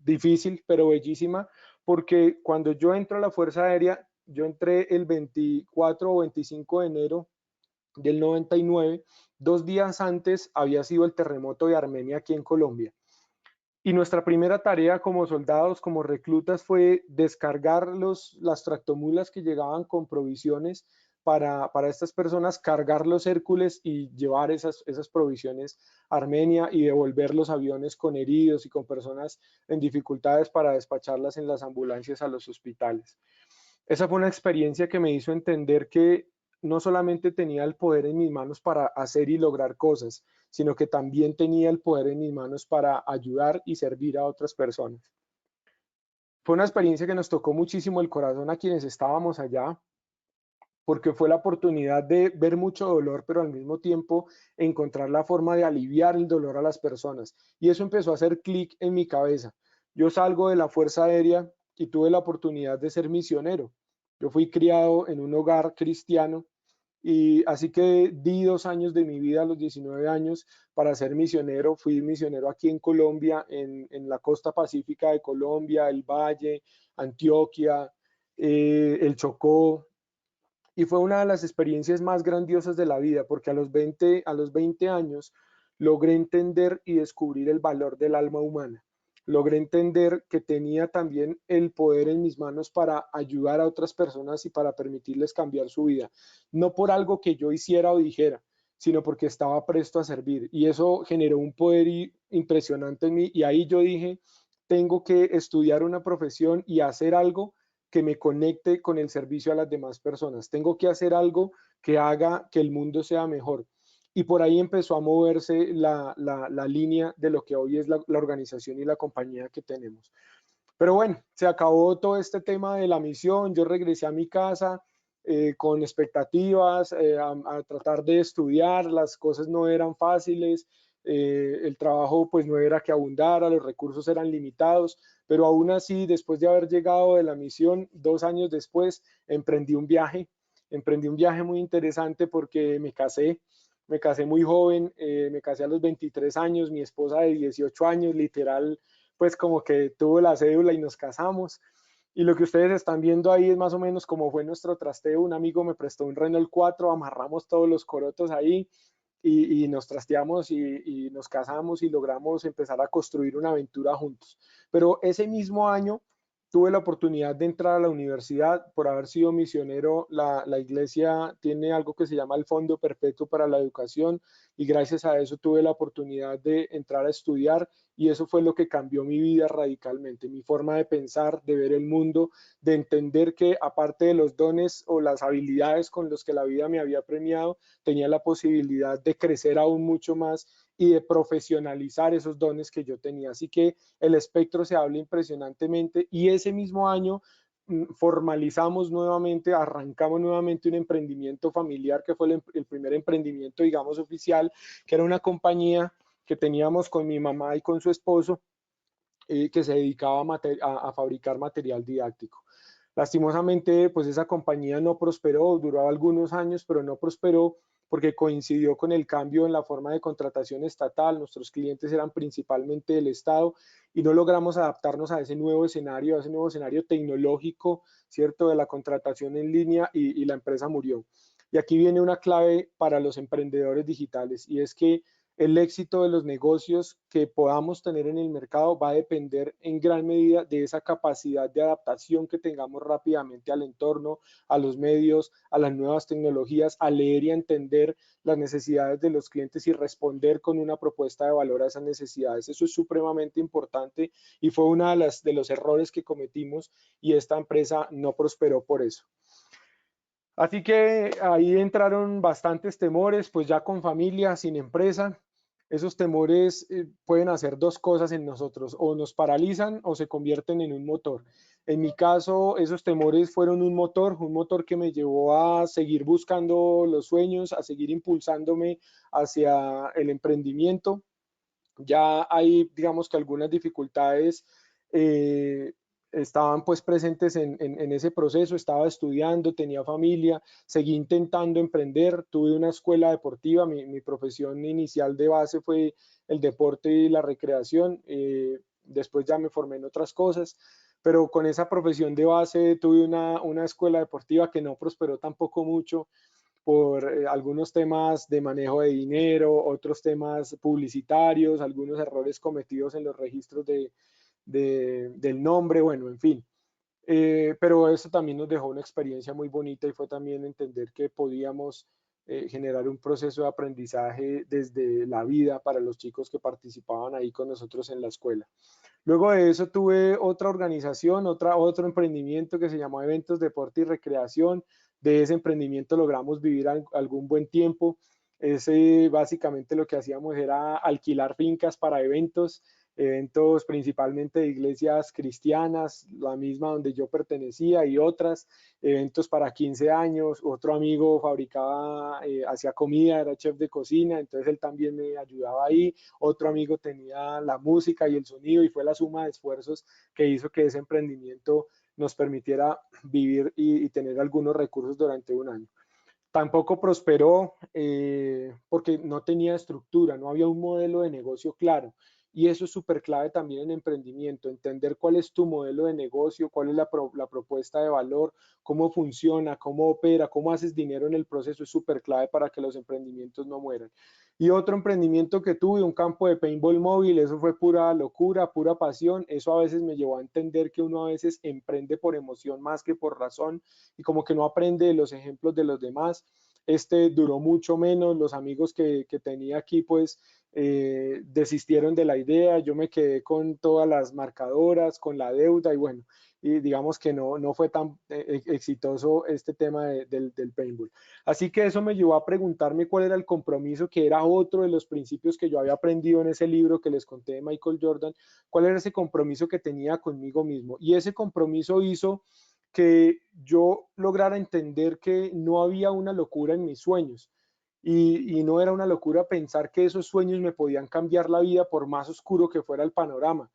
difícil, pero bellísima, porque cuando yo entro a la Fuerza Aérea, yo entré el 24 o 25 de enero del 99, 2 días antes había sido el terremoto de Armenia aquí en Colombia. Y nuestra primera tarea como soldados, como reclutas, fue descargar las tractomulas que llegaban con provisiones para estas personas, cargar los Hércules y llevar esas provisiones a Armenia y devolver los aviones con heridos y con personas en dificultades para despacharlas en las ambulancias a los hospitales. Esa fue una experiencia que me hizo entender que no solamente tenía el poder en mis manos para hacer y lograr cosas, sino que también tenía el poder en mis manos para ayudar y servir a otras personas. Fue una experiencia que nos tocó muchísimo el corazón a quienes estábamos allá, porque fue la oportunidad de ver mucho dolor, pero al mismo tiempo encontrar la forma de aliviar el dolor a las personas. Y eso empezó a hacer clic en mi cabeza. Yo salgo de la Fuerza Aérea y tuve la oportunidad de ser misionero. Yo fui criado en un hogar cristiano y así que di 2 años de mi vida a los 19 años para ser misionero. Fui misionero aquí en Colombia, en la costa pacífica de Colombia, el Valle, Antioquia, el Chocó, y fue una de las experiencias más grandiosas de la vida, porque a los 20 años logré entender y descubrir el valor del alma humana. Logré entender que tenía también el poder en mis manos para ayudar a otras personas y para permitirles cambiar su vida. No por algo que yo hiciera o dijera, sino porque estaba presto a servir. Y eso generó un poder impresionante en mí. Y ahí yo dije, tengo que estudiar una profesión y hacer algo que me conecte con el servicio a las demás personas. Tengo que hacer algo que haga que el mundo sea mejor. Y por ahí empezó a moverse la línea de lo que hoy es la organización y la compañía que tenemos. Pero bueno, se acabó todo este tema de la misión. Yo regresé a mi casa con expectativas, a tratar de estudiar. Las cosas no eran fáciles. El trabajo pues no era que abundara, los recursos eran limitados, pero aún así, después de haber llegado de la misión, 2 años después, emprendí un viaje muy interesante porque me casé muy joven, me casé a los 23 años, mi esposa de 18 años, literal, pues como que tuvo la cédula y nos casamos. Y lo que ustedes están viendo ahí es más o menos como fue nuestro trasteo. Un amigo me prestó un Renault 4, amarramos todos los corotos ahí y nos trasteamos y nos casamos y logramos empezar a construir una aventura juntos. Pero ese mismo año tuve la oportunidad de entrar a la universidad por haber sido misionero. La iglesia tiene algo que se llama el Fondo Perpetuo para la Educación y gracias a eso tuve la oportunidad de entrar a estudiar y eso fue lo que cambió mi vida radicalmente, mi forma de pensar, de ver el mundo, de entender que aparte de los dones o las habilidades con los que la vida me había premiado, tenía la posibilidad de crecer aún mucho más y de profesionalizar esos dones que yo tenía. Así que el espectro se habla impresionantemente y ese mismo año formalizamos nuevamente, arrancamos nuevamente un emprendimiento familiar que fue el primer emprendimiento, digamos, oficial, que era una compañía que teníamos con mi mamá y con su esposo, que se dedicaba a fabricar material didáctico. Lastimosamente, pues esa compañía no prosperó, duró algunos años, pero no prosperó porque coincidió con el cambio en la forma de contratación estatal. Nuestros clientes eran principalmente del Estado y no logramos adaptarnos a ese nuevo escenario tecnológico, ¿cierto?, de la contratación en línea y la empresa murió. Y aquí viene una clave para los emprendedores digitales y es que el éxito de los negocios que podamos tener en el mercado va a depender en gran medida de esa capacidad de adaptación que tengamos rápidamente al entorno, a los medios, a las nuevas tecnologías, a leer y a entender las necesidades de los clientes y responder con una propuesta de valor a esas necesidades. Eso es supremamente importante y fue uno de los errores que cometimos y esta empresa no prosperó por eso. Así que ahí entraron bastantes temores, pues ya con familia, sin empresa. Esos temores pueden hacer dos cosas en nosotros, o nos paralizan o se convierten en un motor. En mi caso, esos temores fueron un motor que me llevó a seguir buscando los sueños, a seguir impulsándome hacia el emprendimiento. Ya hay, digamos que algunas dificultades estaban pues presentes en ese proceso, estaba estudiando, tenía familia, seguí intentando emprender, tuve una escuela deportiva, mi profesión inicial de base fue el deporte y la recreación, después ya me formé en otras cosas, pero con esa profesión de base tuve una escuela deportiva que no prosperó tampoco mucho por algunos temas de manejo de dinero, otros temas publicitarios, algunos errores cometidos en los registros del nombre, bueno, en fin. Pero eso también nos dejó una experiencia muy bonita y fue también entender que podíamos generar un proceso de aprendizaje desde la vida para los chicos que participaban ahí con nosotros en la escuela. Luego de eso tuve otra organización, otro emprendimiento que se llamó Eventos, Deporte y Recreación. De ese emprendimiento logramos vivir algún buen tiempo. Básicamente lo que hacíamos era alquilar fincas para eventos. eventos principalmente de iglesias cristianas, la misma donde yo pertenecía y otras, eventos para 15 años, otro amigo fabricaba, hacía comida, era chef de cocina, entonces él también me ayudaba ahí, otro amigo tenía la música y el sonido y fue la suma de esfuerzos que hizo que ese emprendimiento nos permitiera vivir y tener algunos recursos durante un año. Tampoco prosperó porque no tenía estructura, no había un modelo de negocio claro. Y eso es súper clave también en emprendimiento, entender cuál es tu modelo de negocio, cuál es la propuesta de valor, cómo funciona, cómo opera, cómo haces dinero en el proceso, es súper clave para que los emprendimientos no mueran. Y otro emprendimiento que tuve, un campo de paintball móvil, eso fue pura locura, pura pasión. Eso a veces me llevó a entender que uno a veces emprende por emoción más que por razón y como que no aprende de los ejemplos de los demás. Este duró mucho menos, los amigos que tenía aquí pues desistieron de la idea, yo me quedé con todas las marcadoras, con la deuda y bueno, y digamos que no fue tan exitoso este tema del paintball. Así que eso me llevó a preguntarme cuál era el compromiso, que era otro de los principios que yo había aprendido en ese libro que les conté de Michael Jordan, cuál era ese compromiso que tenía conmigo mismo. Y ese compromiso hizo que yo lograra entender que no había una locura en mis sueños y no era una locura pensar que esos sueños me podían cambiar la vida por más oscuro que fuera el panorama.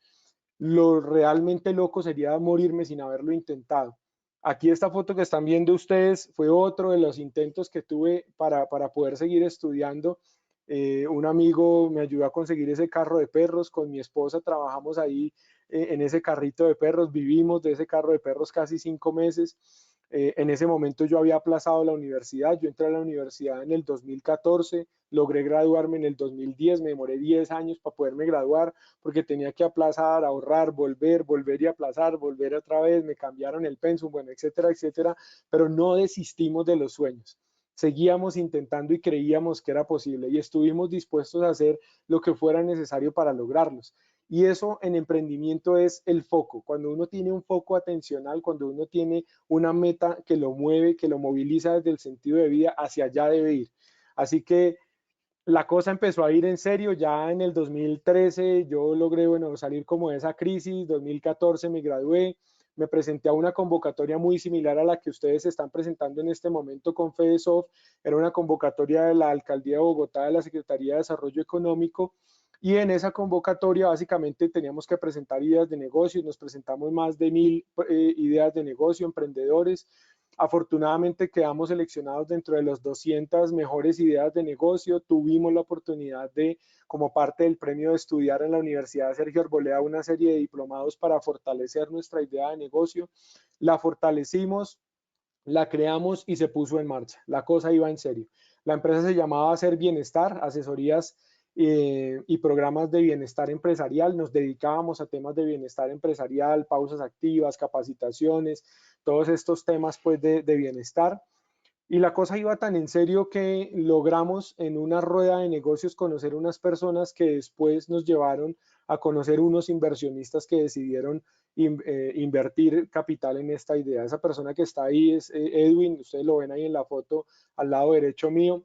Lo realmente loco sería morirme sin haberlo intentado. Aquí esta foto que están viendo ustedes fue otro de los intentos que tuve para poder seguir estudiando. Un amigo me ayudó a conseguir ese carro de perros, con mi esposa trabajamos ahí en ese carrito de perros, vivimos de ese carro de perros casi 5 meses. En ese momento yo había aplazado la universidad, yo entré a la universidad en el 2014, logré graduarme en el 2010, me demoré 10 años para poderme graduar porque tenía que aplazar, ahorrar, volver y aplazar, volver otra vez, me cambiaron el pensum, bueno, etcétera, etcétera, pero no desistimos de los sueños. Seguíamos intentando y creíamos que era posible y estuvimos dispuestos a hacer lo que fuera necesario para lograrlos. Y eso en emprendimiento es el foco. Cuando uno tiene un foco atencional, cuando uno tiene una meta que lo mueve, que lo moviliza desde el sentido de vida, hacia allá debe ir. Así que la cosa empezó a ir en serio. Ya en el 2013 yo logré, bueno, salir como de esa crisis. 2014 me gradué, me presenté a una convocatoria muy similar a la que ustedes se están presentando en este momento con FedeSoft. Era una convocatoria de la Alcaldía de Bogotá, de la Secretaría de Desarrollo Económico, y en esa convocatoria básicamente teníamos que presentar ideas de negocios. Nos presentamos más de 1000 ideas de negocio, emprendedores. Afortunadamente quedamos seleccionados dentro de las 200 mejores ideas de negocio. Tuvimos la oportunidad de, como parte del premio de estudiar en la Universidad Sergio Arboleda, una serie de diplomados para fortalecer nuestra idea de negocio. La fortalecimos, la creamos y se puso en marcha. La cosa iba en serio. La empresa se llamaba Hacer Bienestar, asesorías y programas de bienestar empresarial. Nos dedicábamos a temas de bienestar empresarial, pausas activas, capacitaciones, todos estos temas pues de bienestar. Y la cosa iba tan en serio que logramos en una rueda de negocios conocer unas personas que después nos llevaron a conocer unos inversionistas que decidieron invertir capital en esta idea. Esa persona que está ahí es Edwin, ustedes lo ven ahí en la foto al lado derecho mío.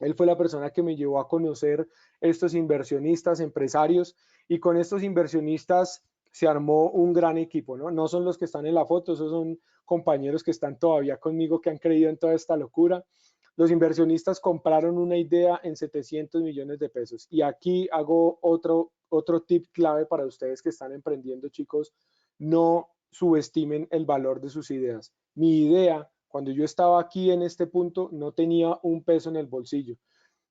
Él fue la persona que me llevó a conocer estos inversionistas, empresarios, y con estos inversionistas se armó un gran equipo, ¿no? No son los que están en la foto, esos son compañeros que están todavía conmigo, que han creído en toda esta locura. Los inversionistas compraron una idea en 700 millones de pesos. Y aquí hago otro tip clave para ustedes que están emprendiendo, chicos. No subestimen el valor de sus ideas. Mi idea, cuando yo estaba aquí en este punto, no tenía un peso en el bolsillo.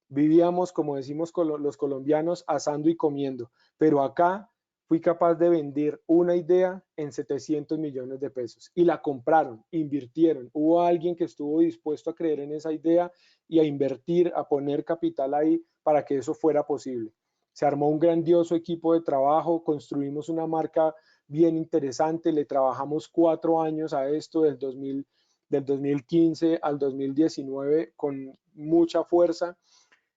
Vivíamos, como decimos los colombianos, asando y comiendo. Pero acá fui capaz de vender una idea en 700 millones de pesos y la compraron, invirtieron. Hubo alguien que estuvo dispuesto a creer en esa idea y a invertir, a poner capital ahí para que eso fuera posible. Se armó un grandioso equipo de trabajo, construimos una marca bien interesante, le trabajamos 4 años a esto, del 2015 al 2019 con mucha fuerza.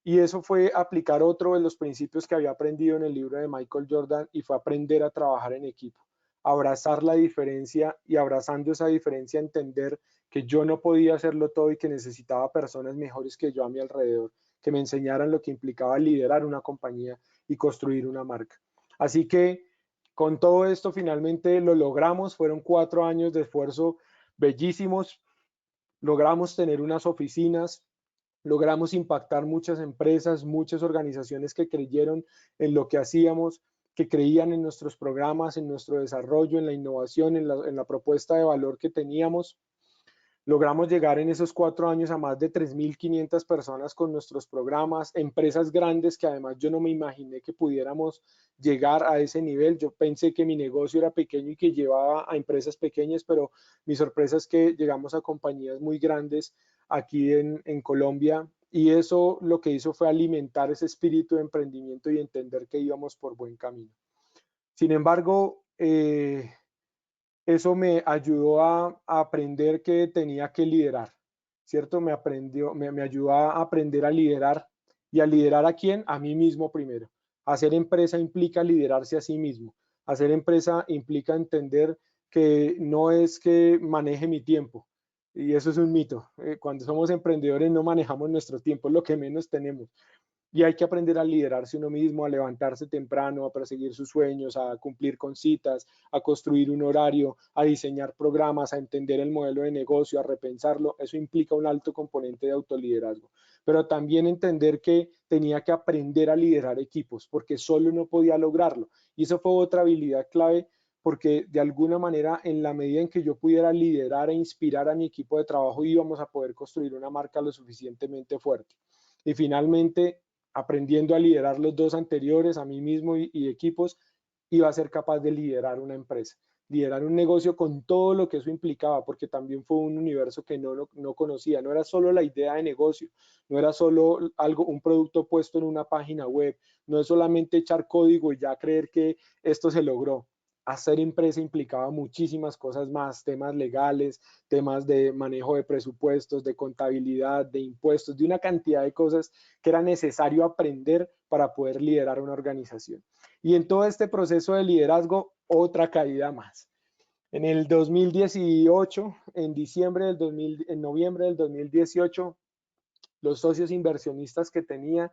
Y eso fue aplicar otro de los principios que había aprendido en el libro de Michael Jordan, y fue aprender a trabajar en equipo, abrazar la diferencia, y abrazando esa diferencia entender que yo no podía hacerlo todo y que necesitaba personas mejores que yo a mi alrededor, que me enseñaran lo que implicaba liderar una compañía y construir una marca. Así que con todo esto finalmente lo logramos, fueron 4 años de esfuerzo bellísimos, logramos tener unas oficinas, logramos impactar muchas empresas, muchas organizaciones que creyeron en lo que hacíamos, que creían en nuestros programas, en nuestro desarrollo, en la innovación, en la propuesta de valor que teníamos. Logramos llegar en esos 4 años a más de 3.500 personas con nuestros programas, empresas grandes que además yo no me imaginé que pudiéramos llegar a ese nivel. Yo pensé que mi negocio era pequeño y que llevaba a empresas pequeñas, pero mi sorpresa es que llegamos a compañías muy grandes aquí en Colombia, y eso lo que hizo fue alimentar ese espíritu de emprendimiento y entender que íbamos por buen camino. Sin embargo, eso me ayudó a aprender que tenía que liderar, ¿cierto? Me ayudó a aprender a liderar. ¿Y a liderar a quién? A mí mismo primero. Hacer empresa implica liderarse a sí mismo. Hacer empresa implica entender que no es que maneje mi tiempo. Y eso es un mito. Cuando somos emprendedores no manejamos nuestro tiempo, es lo que menos tenemos. Y hay que aprender a liderarse uno mismo, a levantarse temprano, a perseguir sus sueños, a cumplir con citas, a construir un horario, a diseñar programas, a entender el modelo de negocio, a repensarlo. Eso implica un alto componente de autoliderazgo. Pero también entender que tenía que aprender a liderar equipos, porque solo no podía lograrlo. Y eso fue otra habilidad clave, porque de alguna manera, en la medida en que yo pudiera liderar e inspirar a mi equipo de trabajo, íbamos a poder construir una marca lo suficientemente fuerte. Y finalmente, aprendiendo a liderar los dos anteriores, a mí mismo y equipos, iba a ser capaz de liderar una empresa, liderar un negocio con todo lo que eso implicaba, porque también fue un universo que no conocía. No era solo la idea de negocio, no era solo un producto puesto en una página web, no es solamente echar código y ya creer que esto se logró. Hacer empresa implicaba muchísimas cosas más, temas legales, temas de manejo de presupuestos, de contabilidad, de impuestos, de una cantidad de cosas que era necesario aprender para poder liderar una organización. Y en todo este proceso de liderazgo, otra caída más. En el 2018, en noviembre del 2018, los socios inversionistas que tenía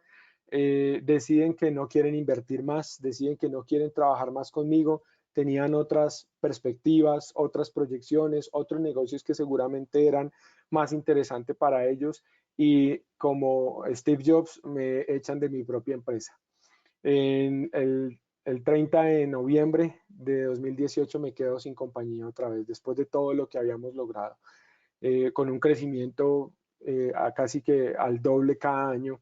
deciden que no quieren invertir más, deciden que no quieren trabajar más conmigo, tenían otras perspectivas, otras proyecciones, otros negocios que seguramente eran más interesantes para ellos, y como Steve Jobs me echan de mi propia empresa. En el 30 de noviembre de 2018 me quedo sin compañía otra vez, después de todo lo que habíamos logrado, con un crecimiento a casi que al doble cada año.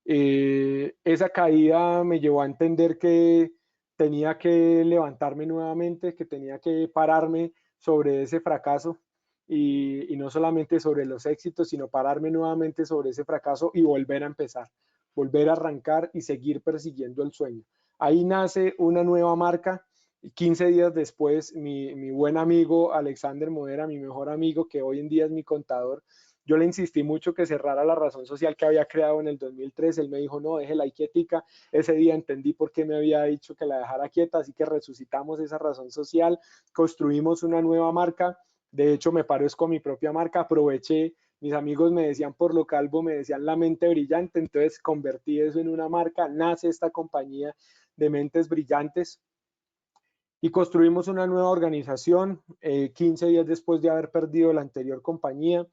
Esa caída me llevó a entender que tenía que levantarme nuevamente, que tenía que pararme sobre ese fracaso, y no solamente sobre los éxitos, sino pararme nuevamente sobre ese fracaso y volver a empezar, volver a arrancar y seguir persiguiendo el sueño. Ahí nace una nueva marca. 15 días después, mi buen amigo Alexander Modera, mi mejor amigo, que hoy en día es mi contador, yo le insistí mucho que cerrara la razón social que había creado en el 2003. Él me dijo, no, déjela ahí quietica. Ese día entendí por qué me había dicho que la dejara quieta, así que resucitamos esa razón social, construimos una nueva marca. De hecho, me parezco a mi propia marca, aproveché, mis amigos me decían por lo calvo, me decían la mente brillante, entonces convertí eso en una marca, nace esta compañía de mentes brillantes y construimos una nueva organización. 15 días después de haber perdido la anterior compañía,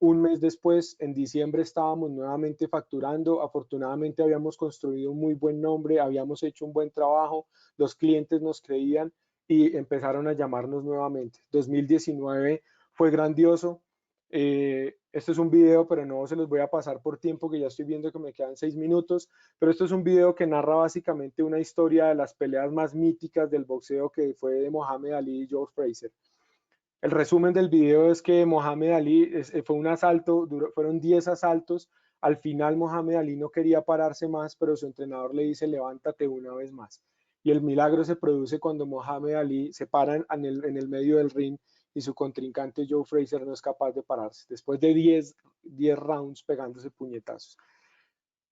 un mes después, en diciembre, estábamos nuevamente facturando. Afortunadamente habíamos construido un muy buen nombre, habíamos hecho un buen trabajo, los clientes nos creían y empezaron a llamarnos nuevamente. 2019 fue grandioso. Esto es un video, pero no se los voy a pasar por tiempo, que ya estoy viendo que me quedan 6 minutos, pero esto es un video que narra básicamente una historia de las peleas más míticas del boxeo, que fue de Mohamed Ali y Joe Frazier. El resumen del video es que Mohamed Ali fue un asalto, fueron 10 asaltos. Al final Mohamed Ali no quería pararse más, pero su entrenador le dice, levántate una vez más. Y el milagro se produce cuando Mohamed Ali se para en el medio del ring y su contrincante Joe Frazier no es capaz de pararse, después de 10 rounds pegándose puñetazos.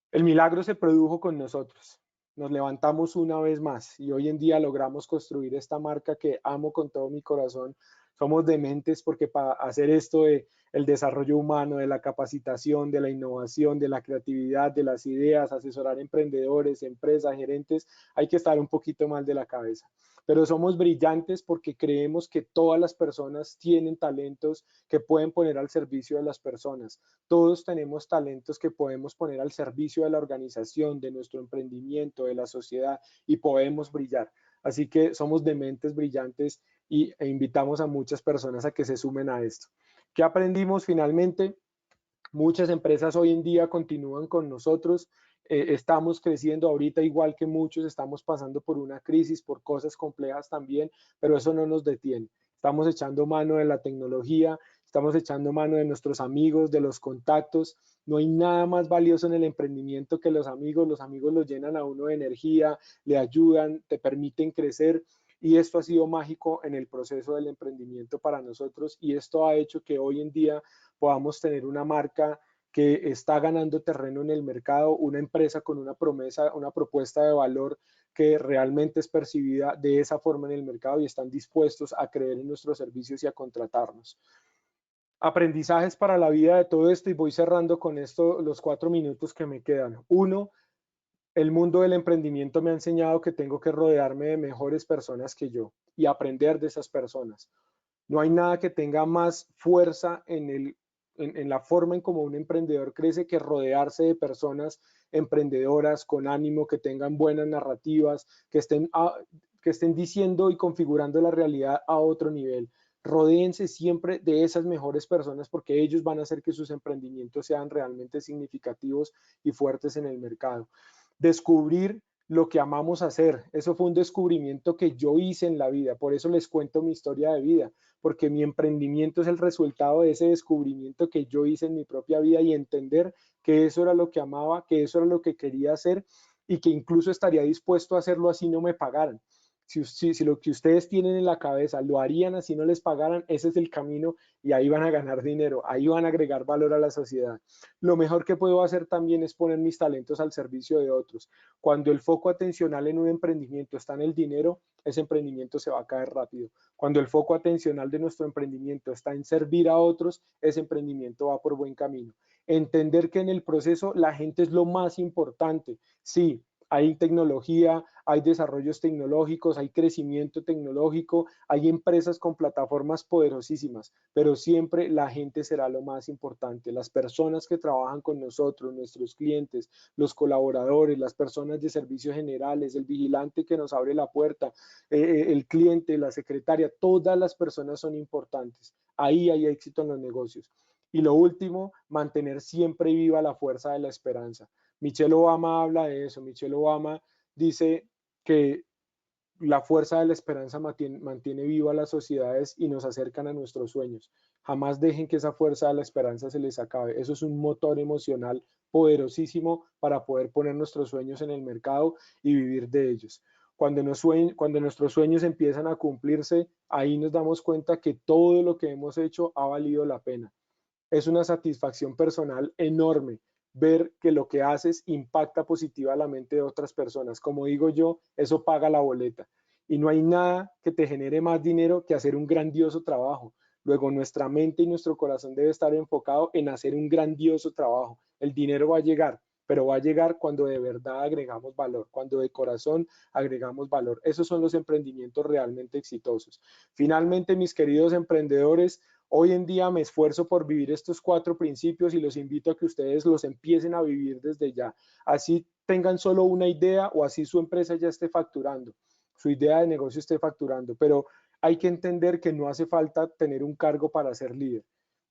El milagro se produjo con nosotros. Nos levantamos una vez más y hoy en día logramos construir esta marca que amo con todo mi corazón. Somos dementes porque para hacer esto de el desarrollo humano, de la capacitación, de la innovación, de la creatividad, de las ideas, asesorar emprendedores, empresas, gerentes, hay que estar un poquito mal de la cabeza. Pero somos brillantes porque creemos que todas las personas tienen talentos que pueden poner al servicio de las personas. Todos tenemos talentos que podemos poner al servicio de la organización, de nuestro emprendimiento, de la sociedad, y podemos brillar. Así que somos de mentes brillantes e invitamos a muchas personas a que se sumen a esto. ¿Qué aprendimos finalmente? Muchas empresas hoy en día continúan con nosotros, estamos creciendo ahorita igual que muchos, estamos pasando por una crisis, por cosas complejas también, pero eso no nos detiene. Estamos echando mano de la tecnología, estamos echando mano de nuestros amigos, de los contactos. No hay nada más valioso en el emprendimiento que los amigos los llenan a uno de energía, le ayudan, te permiten crecer. Y esto ha sido mágico en el proceso del emprendimiento para nosotros y esto ha hecho que hoy en día podamos tener una marca que está ganando terreno en el mercado, una empresa con una promesa, una propuesta de valor que realmente es percibida de esa forma en el mercado y están dispuestos a creer en nuestros servicios y a contratarnos. Aprendizajes para la vida de todo esto, y voy cerrando con esto los 4 minutos que me quedan. 1, el mundo del emprendimiento me ha enseñado que tengo que rodearme de mejores personas que yo y aprender de esas personas. No hay nada que tenga más fuerza en la forma en cómo un emprendedor crece que rodearse de personas emprendedoras con ánimo, que tengan buenas narrativas, que estén diciendo y configurando la realidad a otro nivel. Rodéense siempre de esas mejores personas porque ellos van a hacer que sus emprendimientos sean realmente significativos y fuertes en el mercado. Descubrir lo que amamos hacer. Eso fue un descubrimiento que yo hice en la vida. Por eso les cuento mi historia de vida, porque mi emprendimiento es el resultado de ese descubrimiento que yo hice en mi propia vida y entender que eso era lo que amaba, que eso era lo que quería hacer y que incluso estaría dispuesto a hacerlo así no me pagaran. Si lo que ustedes tienen en la cabeza lo harían así no les pagaran, ese es el camino y ahí van a ganar dinero, ahí van a agregar valor a la sociedad. Lo mejor que puedo hacer también es poner mis talentos al servicio de otros. Cuando el foco atencional en un emprendimiento está en el dinero, ese emprendimiento se va a caer rápido. Cuando el foco atencional de nuestro emprendimiento está en servir a otros, ese emprendimiento va por buen camino. Entender que en el proceso la gente es lo más importante. Sí, hay tecnología, hay desarrollos tecnológicos, hay crecimiento tecnológico, hay empresas con plataformas poderosísimas, pero siempre la gente será lo más importante. Las personas que trabajan con nosotros, nuestros clientes, los colaboradores, las personas de servicios generales, el vigilante que nos abre la puerta, el cliente, la secretaria, todas las personas son importantes. Ahí hay éxito en los negocios. Y lo último, mantener siempre viva la fuerza de la esperanza. Michelle Obama habla de eso. Michelle Obama dice que la fuerza de la esperanza mantiene viva a las sociedades y nos acercan a nuestros sueños. Jamás dejen que esa fuerza de la esperanza se les acabe. Eso es un motor emocional poderosísimo para poder poner nuestros sueños en el mercado y vivir de ellos. Cuando nuestros sueños empiezan a cumplirse, ahí nos damos cuenta que todo lo que hemos hecho ha valido la pena. Es una satisfacción personal enorme ver que lo que haces impacta positiva la mente de otras personas. Como digo yo, eso paga la boleta. Y no hay nada que te genere más dinero que hacer un grandioso trabajo. Luego nuestra mente y nuestro corazón debe estar enfocado en hacer un grandioso trabajo. El dinero va a llegar, pero va a llegar cuando de verdad agregamos valor, cuando de corazón agregamos valor. Esos son los emprendimientos realmente exitosos. Finalmente, mis queridos emprendedores, hoy en día me esfuerzo por vivir estos 4 principios y los invito a que ustedes los empiecen a vivir desde ya. Así tengan solo una idea o así su empresa ya esté facturando, su idea de negocio esté facturando, pero hay que entender que no hace falta tener un cargo para ser líder.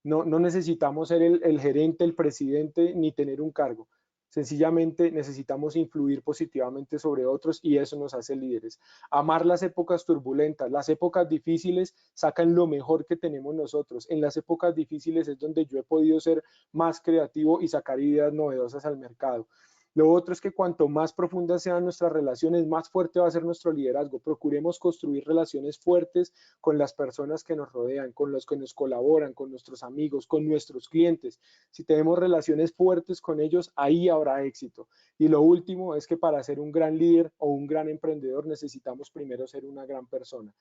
No necesitamos ser el gerente, el presidente, ni tener un cargo. Sencillamente necesitamos influir positivamente sobre otros y eso nos hace líderes. Amar las épocas turbulentas, las épocas difíciles sacan lo mejor que tenemos nosotros. En las épocas difíciles es donde yo he podido ser más creativo y sacar ideas novedosas al mercado. Lo otro es que cuanto más profundas sean nuestras relaciones, más fuerte va a ser nuestro liderazgo. Procuremos construir relaciones fuertes con las personas que nos rodean, con los que nos colaboran, con nuestros amigos, con nuestros clientes. Si tenemos relaciones fuertes con ellos, ahí habrá éxito. Y lo último es que para ser un gran líder o un gran emprendedor necesitamos primero ser una gran persona.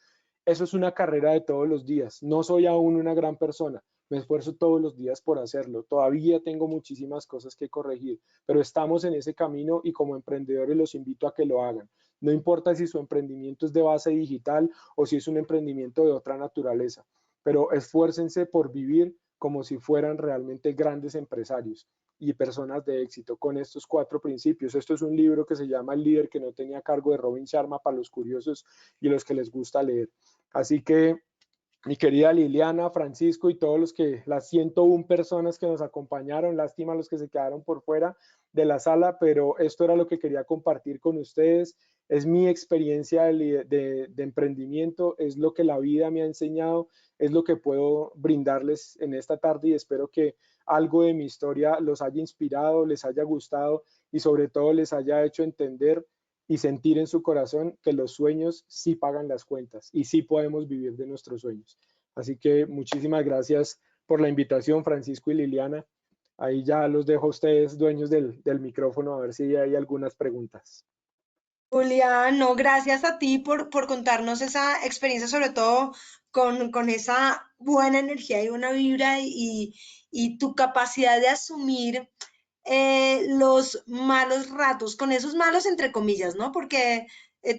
Eso es una carrera de todos los días. No soy aún una gran persona, me esfuerzo todos los días por hacerlo. Todavía tengo muchísimas cosas que corregir, pero estamos en ese camino y como emprendedores los invito a que lo hagan. No importa si su emprendimiento es de base digital o si es un emprendimiento de otra naturaleza, pero esfuércense por vivir como si fueran realmente grandes empresarios y personas de éxito con estos 4 principios. Esto es un libro que se llama El líder que no tenía cargo, de Robin Sharma, para los curiosos y los que les gusta leer. Así que mi querida Liliana, Francisco y todos las 101 personas que nos acompañaron, lástima los que se quedaron por fuera de la sala, pero esto era lo que quería compartir con ustedes. Es mi experiencia de emprendimiento, es lo que la vida me ha enseñado, es lo que puedo brindarles en esta tarde y espero que algo de mi historia los haya inspirado, les haya gustado y sobre todo les haya hecho entender y sentir en su corazón que los sueños sí pagan las cuentas y sí podemos vivir de nuestros sueños. Así que muchísimas gracias por la invitación, Francisco y Liliana. Ahí ya los dejo a ustedes, dueños del micrófono, a ver si hay algunas preguntas. Julián, no, gracias a ti por contarnos esa experiencia, sobre todo con esa buena energía y buena vibra y tu capacidad de asumir los malos ratos, con esos malos entre comillas, ¿no? Porque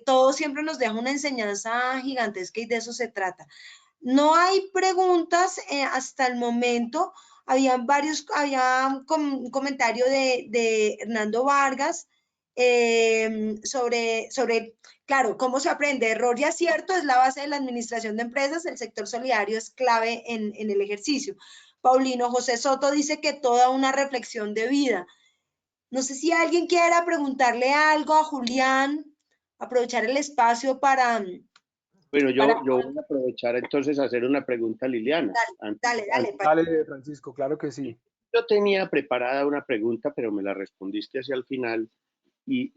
todo siempre nos deja una enseñanza gigantesca y de eso se trata. No hay preguntas hasta el momento. Había un comentario de Hernando Vargas claro, cómo se aprende. Error y acierto es la base de la administración de empresas. El sector solidario es clave en el ejercicio. Paulino José Soto dice que toda una reflexión de vida. No sé si alguien quiera preguntarle algo a Julián, aprovechar el espacio para... Bueno, yo voy a aprovechar entonces a hacer una pregunta a Liliana. Dale. Dale, Francisco, claro que sí. Yo tenía preparada una pregunta, pero me la respondiste hacia el final. Y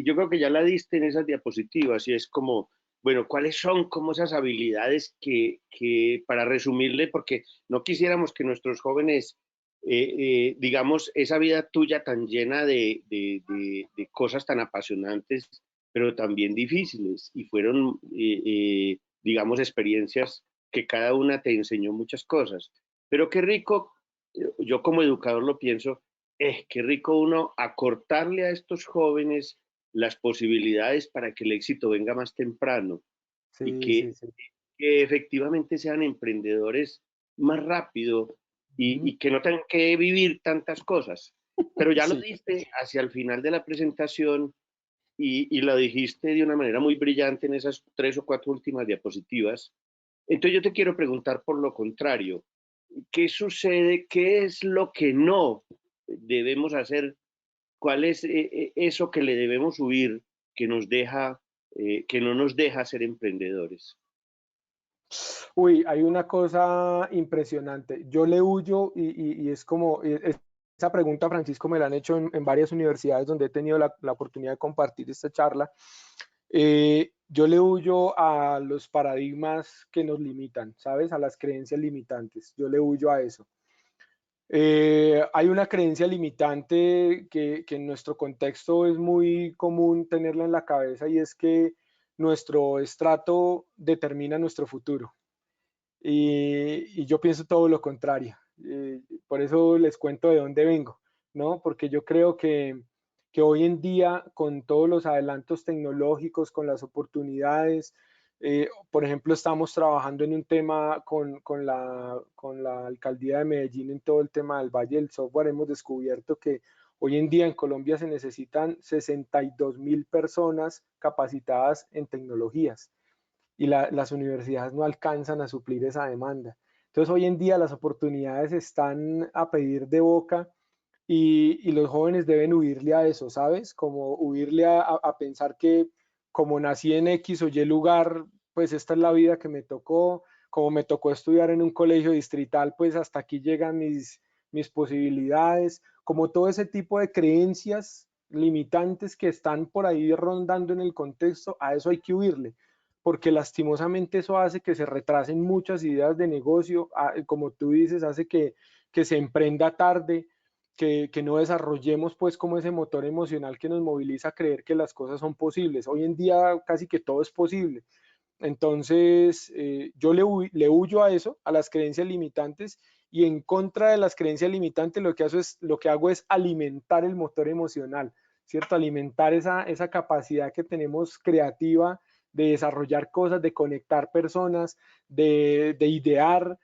yo creo que ya la diste en esas diapositivas y es como, bueno, ¿cuáles son como esas habilidades que para resumirle, porque no quisiéramos que nuestros jóvenes, digamos, esa vida tuya tan llena de cosas tan apasionantes, pero también difíciles y fueron, digamos, experiencias que cada una te enseñó muchas cosas. Pero qué rico, yo como educador lo pienso, qué rico uno acortarle a estos jóvenes las posibilidades para que el éxito venga más temprano y Sí. que efectivamente sean emprendedores más rápido y que no tengan que vivir tantas cosas. Pero ya lo diste hacia el final de la presentación y lo dijiste de una manera muy brillante en esas 3 o 4 últimas diapositivas. Entonces yo te quiero preguntar por lo contrario, ¿qué sucede? ¿Qué es lo que no debemos hacer? ¿Cuál es eso que le debemos huir que nos deja, que no nos deja ser emprendedores? Uy, hay una cosa impresionante. Yo le huyo y es como, esa pregunta, Francisco, me la han hecho en varias universidades donde he tenido la oportunidad de compartir esta charla. Yo le huyo a los paradigmas que nos limitan, ¿sabes? A las creencias limitantes. Yo le huyo a eso. Hay una creencia limitante que en nuestro contexto es muy común tenerla en la cabeza y es que nuestro estrato determina nuestro futuro. Y yo pienso todo lo contrario. Por eso les cuento de dónde vengo, ¿no? Porque yo creo que hoy en día, con todos los adelantos tecnológicos, con las oportunidades, por ejemplo, estamos trabajando en un tema con la alcaldía de Medellín en todo el tema del Valle del Software. Hemos descubierto que hoy en día en Colombia se necesitan 62.000 personas capacitadas en tecnologías y las universidades no alcanzan a suplir esa demanda. Entonces, hoy en día las oportunidades están a pedir de boca y los jóvenes deben huirle a eso, ¿sabes? Como huirle a pensar que como nací en X o Y lugar, pues esta es la vida que me tocó, como me tocó estudiar en un colegio distrital, pues hasta aquí llegan mis posibilidades, como todo ese tipo de creencias limitantes que están por ahí rondando en el contexto, a eso hay que huirle porque lastimosamente eso hace que se retrasen muchas ideas de negocio, como tú dices, hace que se emprenda tarde, que no desarrollemos pues como ese motor emocional que nos moviliza a creer que las cosas son posibles. Hoy en día casi que todo es posible. Entonces, yo le huyo a eso, a las creencias limitantes, y en contra de las creencias limitantes lo que hago es alimentar el motor emocional, ¿cierto? Alimentar esa capacidad que tenemos creativa de desarrollar cosas, de conectar personas, de idear.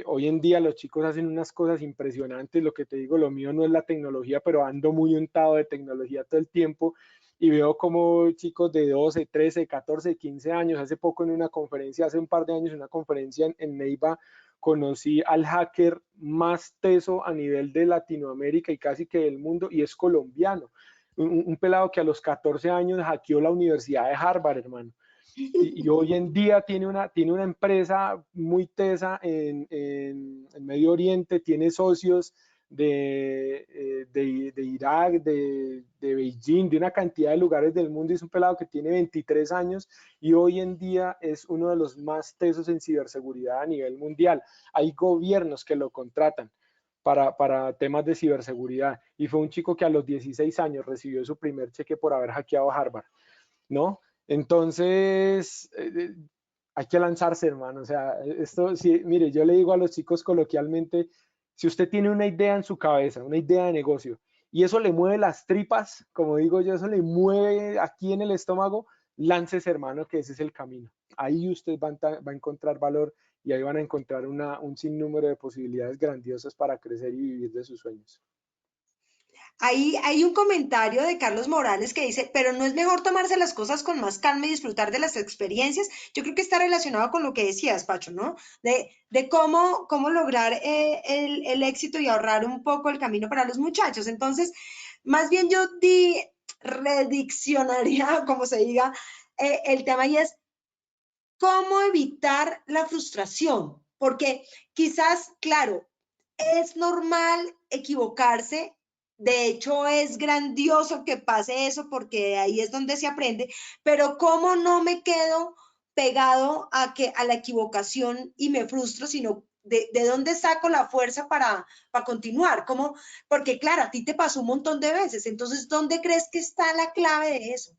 Hoy en día los chicos hacen unas cosas impresionantes. Lo que te digo, lo mío no es la tecnología, pero ando muy untado de tecnología todo el tiempo, y veo como chicos de 12, 13, 14, 15 años, hace poco en una conferencia, hace un par de años en una conferencia en Neiva, conocí al hacker más teso a nivel de Latinoamérica y casi que del mundo, y es colombiano. Un pelado que a los 14 años hackeó la Universidad de Harvard, hermano. Y hoy en día tiene una empresa muy tesa en Medio Oriente, tiene socios de Irak, de Beijing, de una cantidad de lugares del mundo, y es un pelado que tiene 23 años y hoy en día es uno de los más tesos en ciberseguridad a nivel mundial. Hay gobiernos que lo contratan para temas de ciberseguridad, y fue un chico que a los 16 años recibió su primer cheque por haber hackeado Harvard, ¿no? Entonces, hay que lanzarse, hermano. O sea, esto, sí, mire, yo le digo a los chicos coloquialmente, si usted tiene una idea en su cabeza, una idea de negocio, y eso le mueve las tripas, como digo yo, eso le mueve aquí en el estómago, láncese, hermano, que ese es el camino. Ahí usted va a encontrar valor, y ahí van a encontrar un sinnúmero de posibilidades grandiosas para crecer y vivir de sus sueños. Ahí hay un comentario de Carlos Morales que dice, pero no es mejor tomarse las cosas con más calma y disfrutar de las experiencias. Yo creo que está relacionado con lo que decías, Pacho, ¿no? De cómo lograr el éxito y ahorrar un poco el camino para los muchachos. Entonces, más bien yo rediccionaría, como se diga, el tema, y es cómo evitar la frustración. Porque quizás, claro, es normal equivocarse. De hecho, es grandioso que pase eso porque ahí es donde se aprende, pero ¿cómo no me quedo pegado a la equivocación y me frustro, sino de dónde saco la fuerza para continuar? ¿Cómo? Porque claro, a ti te pasó un montón de veces, entonces, ¿dónde crees que está la clave de eso?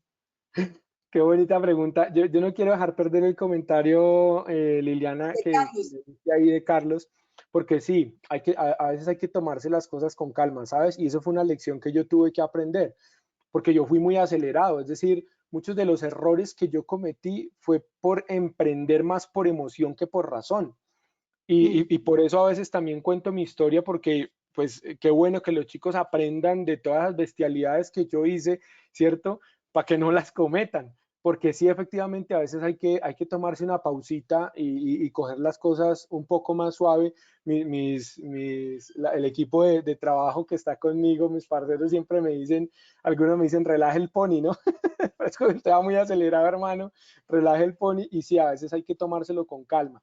Qué bonita pregunta. Yo no quiero dejar perder el comentario, Liliana, De que Carlos. dice ahí de Carlos, porque sí, a veces hay que tomarse las cosas con calma, ¿sabes? Y eso fue una lección que yo tuve que aprender, porque yo fui muy acelerado. Es decir, muchos de los errores que yo cometí fue por emprender más por emoción que por razón. Y por eso a veces también cuento mi historia, porque pues qué bueno que los chicos aprendan de todas las bestialidades que yo hice, ¿cierto? Para que no las cometan. Porque sí, efectivamente, a veces hay que tomarse una pausita y coger las cosas un poco más suave. El equipo de trabajo que está conmigo, mis parceros siempre me dicen, algunos me dicen, relaje el pony, ¿no? Es que estaba muy acelerado, hermano, relaje el pony. Y sí, a veces hay que tomárselo con calma.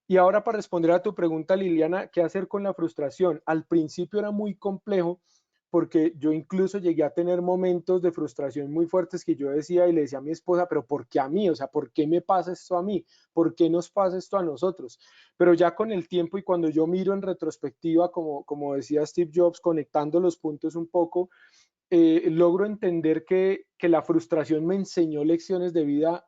Y ahora, para responder a tu pregunta, Liliana, ¿qué hacer con la frustración? Al principio era muy complejo, porque yo incluso llegué a tener momentos de frustración muy fuertes que yo decía y le decía a mi esposa, pero ¿por qué a mí? O sea, ¿por qué me pasa esto a mí? ¿Por qué nos pasa esto a nosotros? Pero ya con el tiempo, y cuando yo miro en retrospectiva, como decía Steve Jobs, conectando los puntos un poco, logro entender que la frustración me enseñó lecciones de vida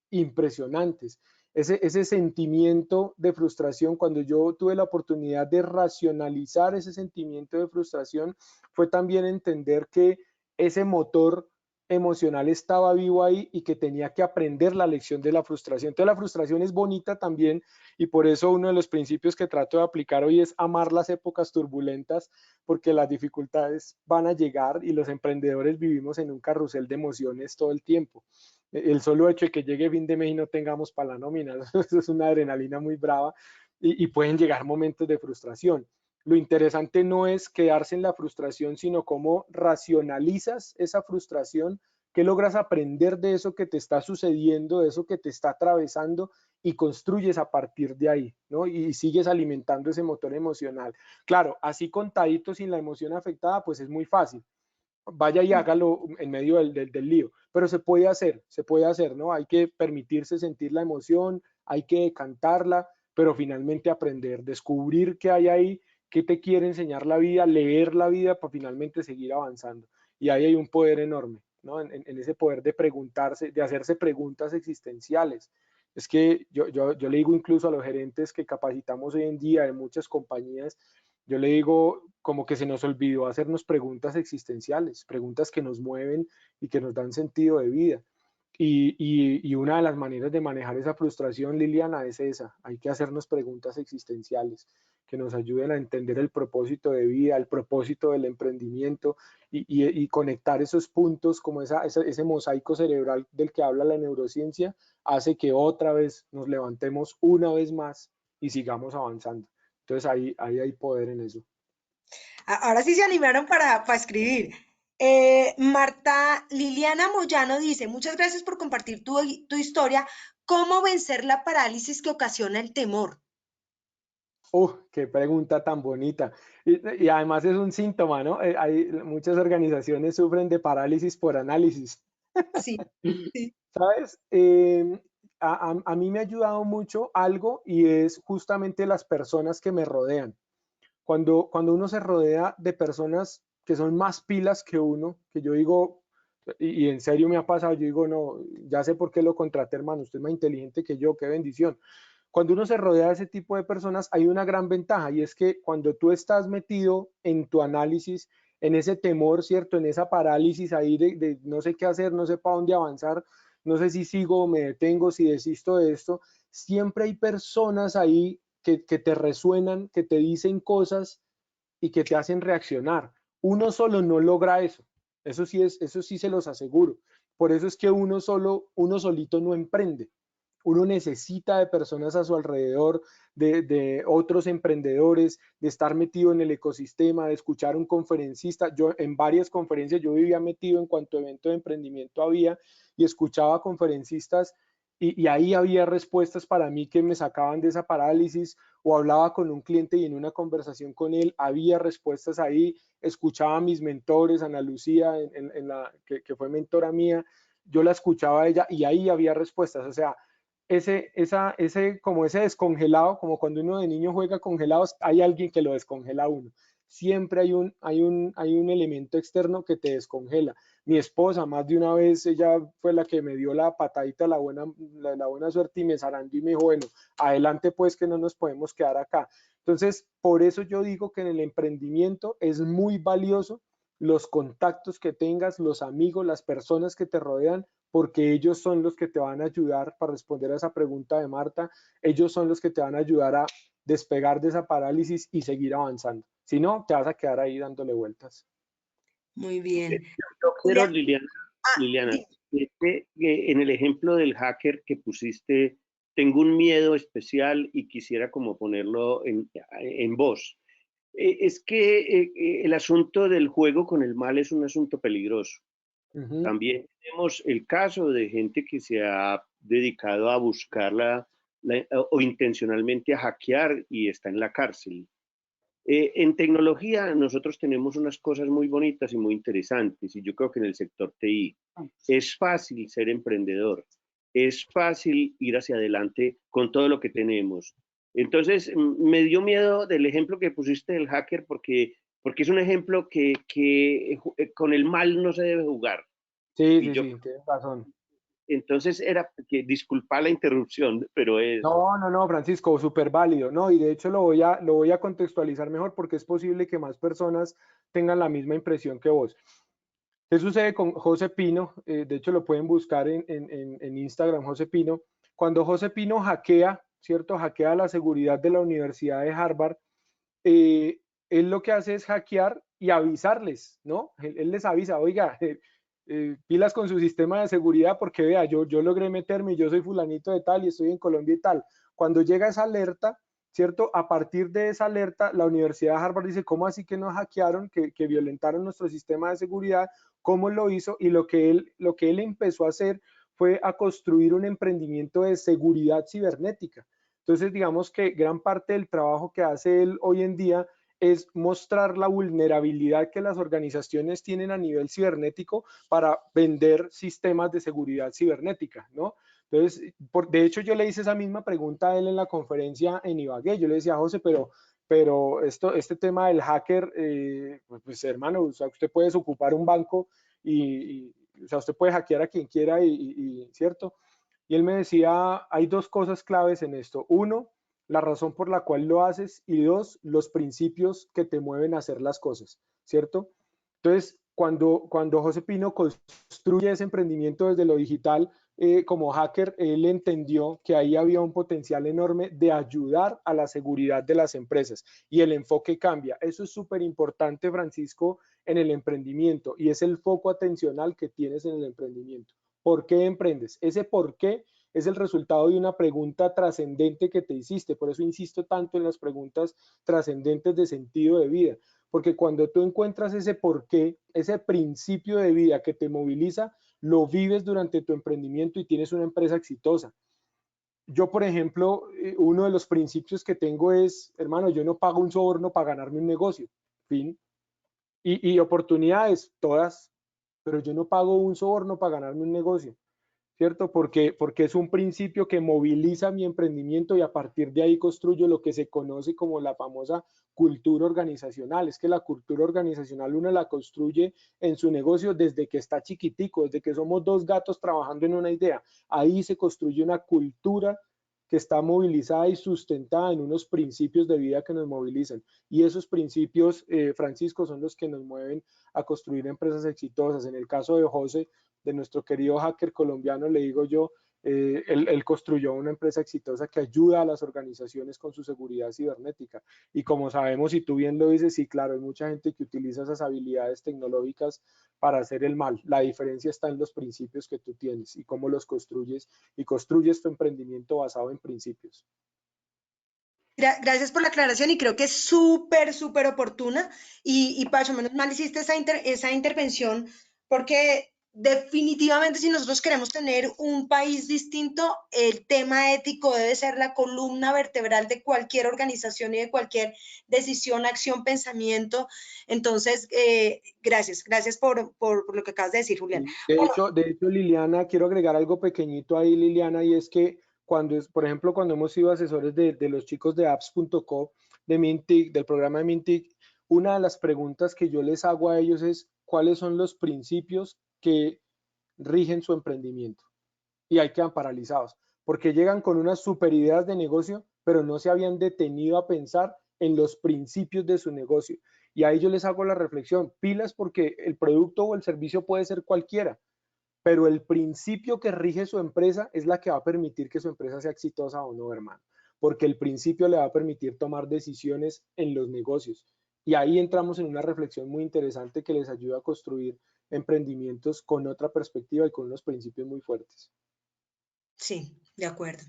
impresionantes. Ese sentimiento de frustración, cuando yo tuve la oportunidad de racionalizar ese sentimiento de frustración, fue también entender que ese motor emocional estaba vivo ahí y que tenía que aprender la lección de la frustración. Entonces la frustración es bonita también, y por eso uno de los principios que trato de aplicar hoy es amar las épocas turbulentas, porque las dificultades van a llegar y los emprendedores vivimos en un carrusel de emociones todo el tiempo. El solo hecho de que llegue fin de mes y no tengamos para la nómina, eso es una adrenalina muy brava, y pueden llegar momentos de frustración. Lo interesante no es quedarse en la frustración, sino cómo racionalizas esa frustración, qué logras aprender de eso que te está sucediendo, de eso que te está atravesando, y construyes a partir de ahí, ¿no? Y sigues alimentando ese motor emocional. Claro, así contadito, sin la emoción afectada, pues es muy fácil. Vaya y hágalo en medio del lío, pero se puede hacer, ¿no? Hay que permitirse sentir la emoción, hay que cantarla, pero finalmente aprender, descubrir qué hay ahí, qué te quiere enseñar la vida, leer la vida para finalmente seguir avanzando. Y ahí hay un poder enorme, ¿no? En ese poder de preguntarse, de hacerse preguntas existenciales. Es que yo le digo incluso a los gerentes que capacitamos hoy en día de muchas compañías, yo le digo como que se nos olvidó hacernos preguntas existenciales, preguntas que nos mueven y que nos dan sentido de vida. Y una de las maneras de manejar esa frustración, Liliana, es esa. Hay que hacernos preguntas existenciales que nos ayuden a entender el propósito de vida, el propósito del emprendimiento y conectar esos puntos como ese mosaico cerebral del que habla la neurociencia, hace que otra vez nos levantemos una vez más y sigamos avanzando. Entonces ahí hay poder en eso. Ahora sí se animaron para escribir. Marta Liliana Moyano dice, muchas gracias por compartir tu historia. ¿Cómo vencer la parálisis que ocasiona el temor? Qué pregunta tan bonita. Y además es un síntoma, ¿no? Hay, muchas organizaciones sufren de parálisis por análisis. Sí, sí. ¿Sabes? A mí me ha ayudado mucho algo y es justamente las personas que me rodean. Cuando uno se rodea de personas que son más pilas que uno, que yo digo, y en serio me ha pasado, yo digo, no, ya sé por qué lo contraté, hermano, usted es más inteligente que yo, qué bendición. Cuando uno se rodea de ese tipo de personas, hay una gran ventaja y es que cuando tú estás metido en tu análisis, en ese temor, ¿cierto? En esa parálisis ahí de no sé qué hacer, no sé para dónde avanzar, no sé si sigo o me detengo, si desisto de esto, siempre hay personas ahí que te resuenan, que te dicen cosas y que te hacen reaccionar. Uno solo no logra eso. Eso sí se los aseguro. Por eso es que uno solito no emprende. Uno necesita de personas a su alrededor, de otros emprendedores, de estar metido en el ecosistema, de escuchar a un conferencista. Yo en varias conferencias, yo vivía metido en cuanto evento de emprendimiento había y escuchaba conferencistas y ahí había respuestas para mí que me sacaban de esa parálisis o hablaba con un cliente y en una conversación con él había respuestas ahí, escuchaba a mis mentores, Ana Lucía, que fue mentora mía, yo la escuchaba a ella y ahí había respuestas, o sea, como ese descongelado, como cuando uno de niño juega congelados, hay alguien que lo descongela a uno. Siempre hay un elemento externo que te descongela. Mi esposa, más de una vez, ella fue la que me dio la patadita, la buena suerte y me zarandeó y me dijo, bueno, adelante pues que no nos podemos quedar acá. Entonces, por eso yo digo que en el emprendimiento es muy valioso los contactos que tengas, los amigos, las personas que te rodean, porque ellos son los que te van a ayudar para responder a esa pregunta de Marta, ellos son los que te van a ayudar a despegar de esa parálisis y seguir avanzando. Si no, te vas a quedar ahí dándole vueltas. Muy bien. Yo quiero, Julia, Liliana, sí. que en el ejemplo del hacker que pusiste, tengo un miedo especial y quisiera como ponerlo en voz. Es que el asunto del juego con el mal es un asunto peligroso. También tenemos el caso de gente que se ha dedicado a buscarla o intencionalmente a hackear y está en la cárcel. En tecnología nosotros tenemos unas cosas muy bonitas y muy interesantes y yo creo que en el sector TI es fácil ser emprendedor, es fácil ir hacia adelante con todo lo que tenemos. Entonces me dio miedo del ejemplo que pusiste del hacker porque es un ejemplo que con el mal no se debe jugar. Sí, Y sí, yo, sí, tienes razón. entonces era que, disculpa la interrupción, pero es... No, Francisco, súper válido, ¿no? Y de hecho lo voy a contextualizar mejor porque es posible que más personas tengan la misma impresión que vos. ¿Qué sucede con José Pino? De hecho, lo pueden buscar en Instagram, José Pino. Cuando José Pino hackea, ¿cierto? Hackea la seguridad de la Universidad de Harvard, él lo que hace es hackear y avisarles, ¿no? Él les avisa, oiga, pilas con su sistema de seguridad porque vea, yo logré meterme, yo soy fulanito de tal y estoy en Colombia y tal. Cuando llega esa alerta, ¿cierto? A partir de esa alerta, la Universidad de Harvard dice, ¿cómo así que nos hackearon, que violentaron nuestro sistema de seguridad? ¿Cómo lo hizo? Y lo que él empezó a hacer fue a construir un emprendimiento de seguridad cibernética. Entonces, digamos que gran parte del trabajo que hace él hoy en día es mostrar la vulnerabilidad que las organizaciones tienen a nivel cibernético para vender sistemas de seguridad cibernética, ¿no? Entonces, de hecho, yo le hice esa misma pregunta a él en la conferencia en Ibagué. Yo le decía, José, pero este tema del hacker, pues hermano, o sea, usted puede ocupar un banco o sea, usted puede hackear a quien quiera ¿cierto? y él me decía, hay dos cosas claves en esto. Uno, la razón por la cual lo haces, y dos, los principios que te mueven a hacer las cosas, ¿cierto? Entonces, cuando José Pino construye ese emprendimiento desde lo digital, como hacker, él entendió que ahí había un potencial enorme de ayudar a la seguridad de las empresas y el enfoque cambia. Eso es súper importante, Francisco, en el emprendimiento, y es el foco atencional que tienes en el emprendimiento. ¿Por qué emprendes? Ese por qué es el resultado de una pregunta trascendente que te hiciste. Por eso insisto tanto en las preguntas trascendentes de sentido de vida, porque cuando tú encuentras ese por qué, ese principio de vida que te moviliza, lo vives durante tu emprendimiento y tienes una empresa exitosa. Yo, por ejemplo, uno de los principios que tengo es, hermano, yo no pago un soborno para ganarme un negocio, fin. Y oportunidades, todas, pero yo no pago un soborno para ganarme un negocio, ¿cierto? Porque es un principio que moviliza mi emprendimiento y a partir de ahí construyo lo que se conoce como la famosa cultura organizacional. Es que la cultura organizacional uno la construye en su negocio desde que está chiquitico, desde que somos dos gatos trabajando en una idea. Ahí se construye una cultura que está movilizada y sustentada en unos principios de vida que nos movilizan. Y esos principios, Francisco, son los que nos mueven a construir empresas exitosas. En el caso de José, de nuestro querido hacker colombiano, le digo yo, él construyó una empresa exitosa que ayuda a las organizaciones con su seguridad cibernética. Y como sabemos, y tú bien lo dices, sí, claro, hay mucha gente que utiliza esas habilidades tecnológicas para hacer el mal. La diferencia está en los principios que tú tienes y cómo los construyes, y construyes tu emprendimiento basado en principios. Gracias por la aclaración y creo que es súper, súper oportuna. Y Pacho, menos mal hiciste esa intervención porque definitivamente si nosotros queremos tener un país distinto, el tema ético debe ser la columna vertebral de cualquier organización y de cualquier decisión, acción, pensamiento. Entonces, gracias por lo que acabas de decir, Julián. Bueno, De hecho, Liliana, quiero agregar algo pequeñito ahí, Liliana, y es que por ejemplo, cuando hemos sido asesores de los chicos de apps.co, de Mintic, del programa de Mintic, una de las preguntas que yo les hago a ellos es cuáles son los principios que rigen su emprendimiento. Y ahí quedan paralizados, porque llegan con unas super ideas de negocio, pero no se habían detenido a pensar en los principios de su negocio. Y ahí yo les hago la reflexión, pilas, porque el producto o el servicio puede ser cualquiera, pero el principio que rige su empresa es la que va a permitir que su empresa sea exitosa o no, hermano, porque el principio le va a permitir tomar decisiones en los negocios. Y ahí entramos en una reflexión muy interesante que les ayuda a construir emprendimientos con otra perspectiva y con unos principios muy fuertes. sí, de acuerdo.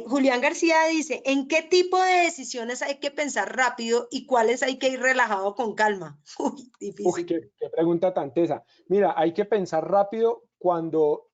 Julián García dice, ¿en qué tipo de decisiones hay que pensar rápido y cuáles hay que ir relajado con calma? Uy, Uy, difícil. qué pregunta tan tesa. Mira, hay que pensar rápido cuando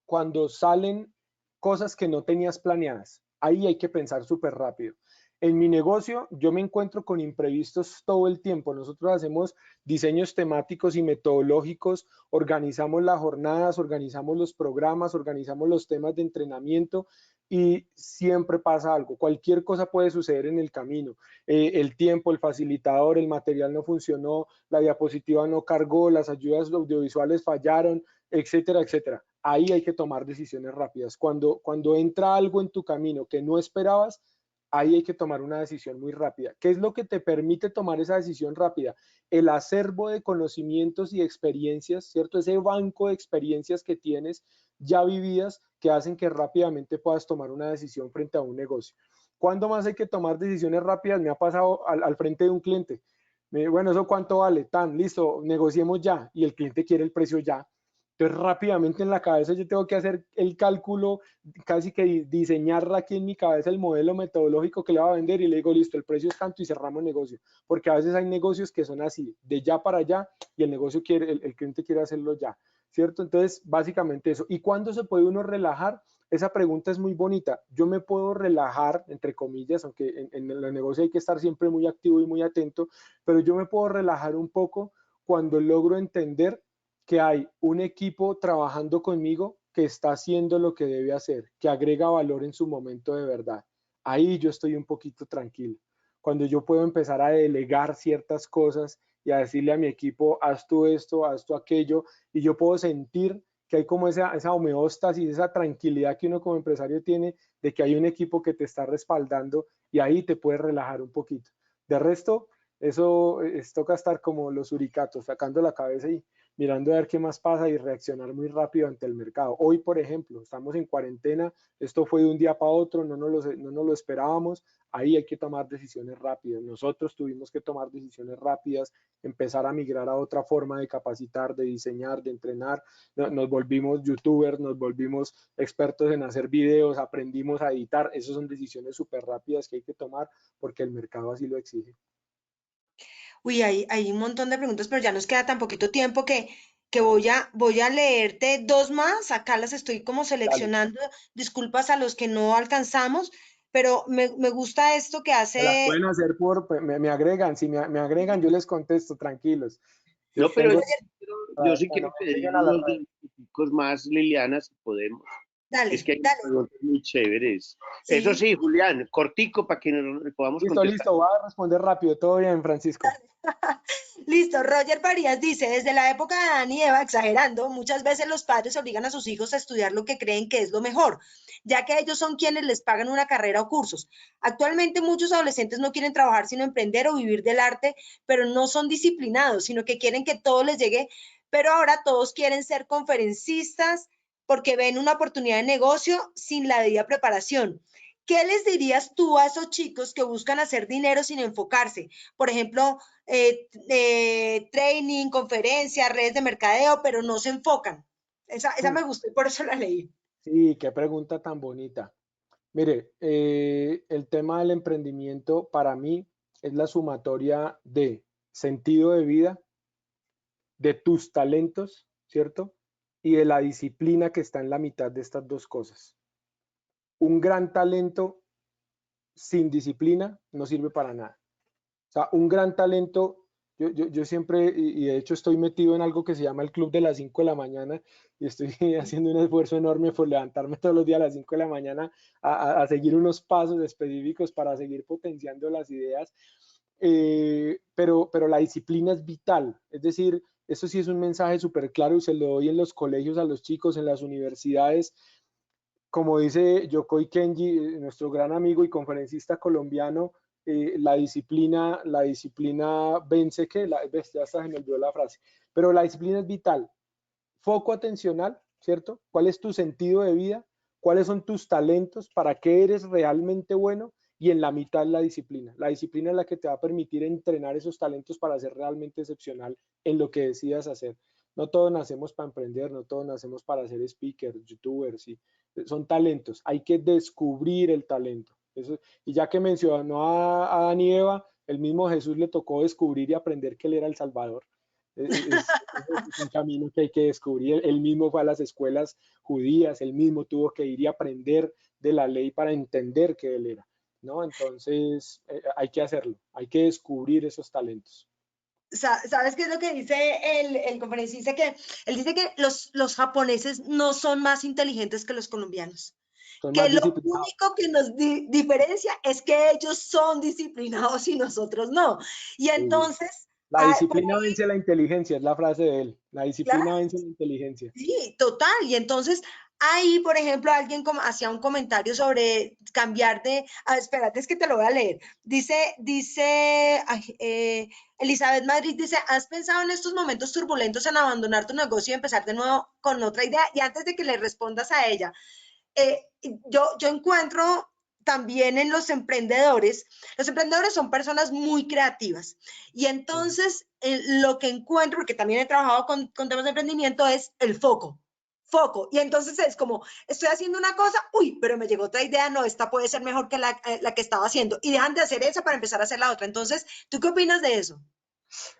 salen cosas que no tenías planeadas. Ahí hay que pensar súper rápido. En mi negocio, yo me encuentro con imprevistos todo el tiempo. Nosotros hacemos diseños temáticos y metodológicos, organizamos las jornadas, organizamos los programas, organizamos los temas de entrenamiento y siempre pasa algo. Cualquier cosa puede suceder en el camino. El tiempo, el facilitador, el material no funcionó, la diapositiva no cargó, las ayudas audiovisuales fallaron, etcétera, etcétera. Ahí hay que tomar decisiones rápidas. Cuando entra algo en tu camino que no esperabas, ahí hay que tomar una decisión muy rápida. ¿Qué es lo que te permite tomar esa decisión rápida? El acervo de conocimientos y experiencias, ¿cierto? Ese banco de experiencias que tienes ya vividas que hacen que rápidamente puedas tomar una decisión frente a un negocio. ¿Cuándo más hay que tomar decisiones rápidas? Me ha pasado al frente de un cliente. Bueno, ¿eso cuánto vale? Tan, listo, negociemos ya. Y el cliente quiere el precio ya. Entonces, rápidamente en la cabeza yo tengo que hacer el cálculo, casi que diseñar aquí en mi cabeza el modelo metodológico que le va a vender y le digo, listo, el precio es tanto y cerramos el negocio. Porque a veces hay negocios que son así, de ya para allá, y el negocio quiere, el cliente quiere hacerlo ya, ¿cierto? Entonces, básicamente eso. ¿Y cuándo se puede uno relajar? Esa pregunta es muy bonita. Yo me puedo relajar, entre comillas, aunque en el negocio hay que estar siempre muy activo y muy atento, pero yo me puedo relajar un poco cuando logro entender que hay un equipo trabajando conmigo que está haciendo lo que debe hacer, que agrega valor en su momento de verdad. Ahí yo estoy un poquito tranquilo. Cuando yo puedo empezar a delegar ciertas cosas y a decirle a mi equipo, haz tú esto, haz tú aquello, y yo puedo sentir que hay como esa homeostasis, esa tranquilidad que uno como empresario tiene de que hay un equipo que te está respaldando y ahí te puedes relajar un poquito. De resto, eso toca estar como los suricatos, sacando la cabeza y mirando a ver qué más pasa y reaccionar muy rápido ante el mercado. Hoy, por ejemplo, estamos en cuarentena, esto fue de un día para otro, no nos lo esperábamos, ahí hay que tomar decisiones rápidas. Nosotros tuvimos que tomar decisiones rápidas, empezar a migrar a otra forma de capacitar, de diseñar, de entrenar. Nos volvimos youtubers, nos volvimos expertos en hacer videos, aprendimos a editar. Esas son decisiones súper rápidas que hay que tomar porque el mercado así lo exige. Uy, hay un montón de preguntas, pero ya nos queda tan poquito tiempo que voy a leerte dos más. Acá las estoy como Dale, seleccionando. Disculpas a los que no alcanzamos, pero me gusta esto que me las hace pueden hacer me agregan, si me agregan yo les contesto, tranquilos. Yo No, pero tengo Roger. yo sí para quiero no me pedir agreguen a las unos redes. minuticos más, Liliana, si podemos. Es Dale, que hay dale. preguntas muy chéveres. Eso Sí. sí, Julián, cortico para que nos podamos Listo, contestar. listo, voy a responder rápido, todo bien, Francisco. Listo, Roger Farías dice, desde la época de Adán y Eva, exagerando, muchas veces los padres obligan a sus hijos a estudiar lo que creen que es lo mejor, ya que ellos son quienes les pagan una carrera o cursos. Actualmente muchos adolescentes no quieren trabajar sino emprender o vivir del arte, pero no son disciplinados, sino que quieren que todo les llegue, pero ahora todos quieren ser conferencistas porque ven una oportunidad de negocio sin la debida preparación. ¿Qué les dirías tú a esos chicos que buscan hacer dinero sin enfocarse? Por ejemplo, training, conferencias, redes de mercadeo, pero no se enfocan. Esa me gustó y por eso la leí. Sí, qué pregunta tan bonita. Mire, el tema del emprendimiento para mí es la sumatoria de sentido de vida, de tus talentos, ¿cierto? Y de la disciplina que está en la mitad de estas dos cosas. Un gran talento sin disciplina no sirve para nada. O sea, un gran talento, yo siempre, y de hecho estoy metido en algo que se llama el Club de las 5 de la mañana y estoy haciendo un esfuerzo enorme por levantarme todos los días a las 5 de la mañana a seguir unos pasos específicos para seguir potenciando las ideas. Pero la disciplina es vital, es decir, eso sí es un mensaje súper claro y se lo doy en los colegios a los chicos, en las universidades. Como dice Yokoi Kenji, nuestro gran amigo y conferencista colombiano, la disciplina vence que, ya hasta se me olvidó la frase, pero la disciplina es vital. Foco atencional, ¿cierto? ¿Cuál es tu sentido de vida? ¿Cuáles son tus talentos? ¿Para qué eres realmente bueno? Y en la mitad la disciplina. La disciplina es la que te va a permitir entrenar esos talentos para ser realmente excepcional en lo que decidas hacer. No todos nacemos para emprender, no todos nacemos para ser speakers, youtubers, ¿sí? Son talentos. Hay que descubrir el talento. Eso, y ya que mencionó a Adán y Eva, el mismo Jesús le tocó descubrir y aprender que él era el Salvador. Es un camino que hay que descubrir. Él mismo fue a las escuelas judías, él mismo tuvo que ir y aprender de la ley para entender que él era, ¿no? Entonces, hay que hacerlo, hay que descubrir esos talentos. ¿Sabes qué es lo que dice el conferencista? Que él dice que los japoneses no son más inteligentes que los colombianos, Son que más lo disciplinados. único que nos diferencia es que ellos son disciplinados y nosotros no. Y Sí. entonces, La por disciplina ahí, vence la inteligencia, es la frase de él. La claro, disciplina vence la inteligencia. sí, total. Y entonces, ahí, por ejemplo, alguien como hacía un comentario sobre cambiar de, espérate, es que te lo voy a leer. Ay, Elizabeth Madrid dice, ¿has pensado en estos momentos turbulentos en abandonar tu negocio y empezar de nuevo con otra idea? Y antes de que le respondas a ella, yo encuentro también en los emprendedores son personas muy creativas y entonces lo que encuentro, porque también he trabajado con temas de emprendimiento, es el foco. Y entonces es como, estoy haciendo una cosa, uy, pero me llegó otra idea, no, esta puede ser mejor que la que estaba haciendo. Y dejan de hacer esa para empezar a hacer la otra. Entonces, ¿tú qué opinas de eso?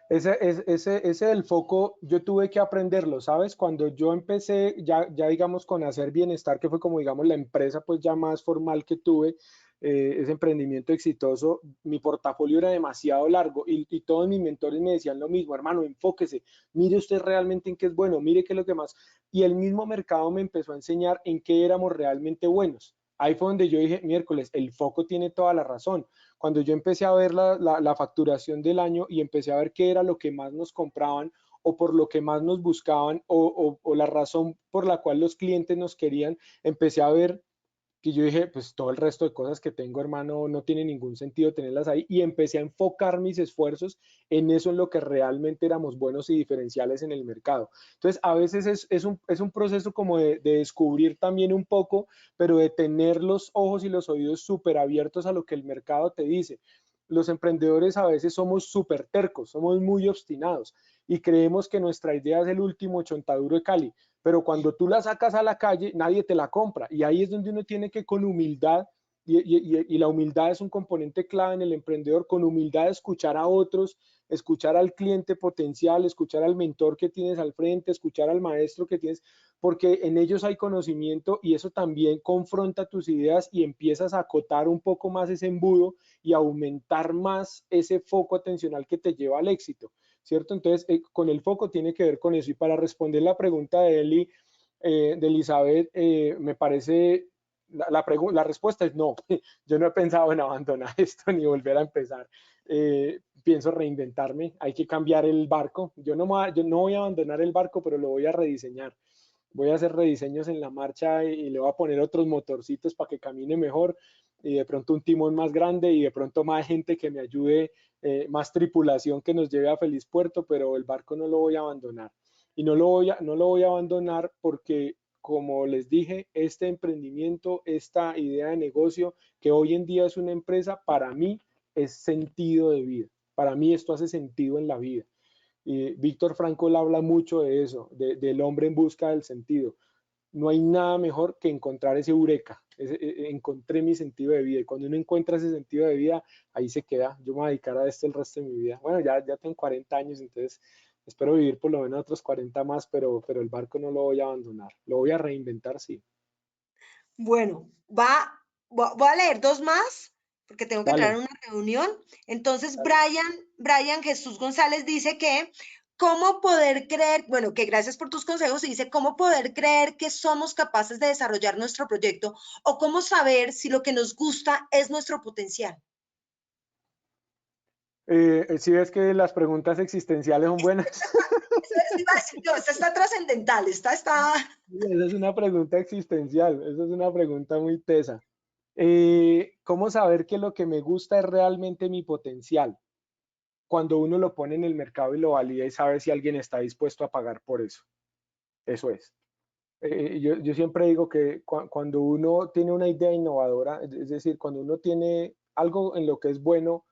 Ese del foco, yo tuve que aprenderlo, ¿sabes? Cuando yo empecé, ya digamos, con hacer bienestar, que fue como, digamos, la empresa pues ya más formal que tuve, ese emprendimiento exitoso, mi portafolio era demasiado largo y todos mis mentores me decían lo mismo, hermano, enfóquese, mire usted realmente en qué es bueno, mire qué es lo que más. Y el mismo mercado me empezó a enseñar en qué éramos realmente buenos. Ahí fue donde yo dije, miércoles, el foco tiene toda la razón. Cuando yo empecé a ver la facturación del año y empecé a ver qué era lo que más nos compraban o por lo que más nos buscaban o la razón por la cual los clientes nos querían, empecé a ver que yo dije, pues todo el resto de cosas que tengo, hermano, no tiene ningún sentido tenerlas ahí, y empecé a enfocar mis esfuerzos en eso, en lo que realmente éramos buenos y diferenciales en el mercado. Entonces, a veces es un proceso como de descubrir también un poco, pero de tener los ojos y los oídos súper abiertos a lo que el mercado te dice. Los emprendedores a veces somos súper tercos, somos muy obstinados y creemos que nuestra idea es el último chontaduro de Cali, pero cuando tú la sacas a la calle, nadie te la compra. Y ahí es donde uno tiene que con humildad, y la humildad es un componente clave en el emprendedor, con humildad escuchar a otros, escuchar al cliente potencial, escuchar al mentor que tienes al frente, escuchar al maestro que tienes, porque en ellos hay conocimiento y eso también confronta tus ideas y empiezas a acotar un poco más ese embudo y aumentar más ese foco atencional que te lleva al éxito. ¿Cierto? Entonces, con el foco tiene que ver con eso. Y para responder la pregunta de de Elizabeth, me parece, la respuesta es no. Yo no he pensado en abandonar esto ni volver a empezar. Pienso reinventarme, hay que cambiar el barco. Yo no voy a abandonar el barco, pero lo voy a rediseñar. Voy a hacer rediseños en la marcha y le voy a poner otros motorcitos para que camine mejor y de pronto un timón más grande y de pronto más gente que me ayude, más tripulación que nos lleve a feliz puerto, pero el barco no lo voy a abandonar. Y no lo voy a abandonar porque, como les dije, este emprendimiento, esta idea de negocio, que hoy en día es una empresa, para mí es sentido de vida. Para mí esto hace sentido en la vida. Y Víctor Frankl habla mucho de eso, del hombre en busca del sentido. No hay nada mejor que encontrar ese eureka. Encontré mi sentido de vida. Y cuando uno encuentra ese sentido de vida, ahí se queda. Yo me voy a dedicar a esto el resto de mi vida. Bueno, ya tengo 40 años, entonces espero vivir por lo menos otros 40 más, pero el barco no lo voy a abandonar. Lo voy a reinventar, sí. Bueno, voy a leer dos más porque tengo que entrar Dale. en una reunión. Entonces, Brian Jesús González dice que cómo poder creer, bueno, que gracias por tus consejos, y dice cómo poder creer que somos capaces de desarrollar nuestro proyecto o cómo saber si lo que nos gusta es nuestro potencial. Si ves que las preguntas existenciales son buenas. Eso iba a decir yo, esta está trascendental, esta está... Esa es una pregunta existencial, esa es una pregunta muy tesa. ¿Cómo saber que lo que me gusta es realmente mi potencial? Cuando uno lo pone en el mercado y lo valida y sabe si alguien está dispuesto a pagar por eso. Eso es. Yo siempre digo que cuando uno tiene una idea innovadora, es decir, cuando uno tiene algo en lo que es bueno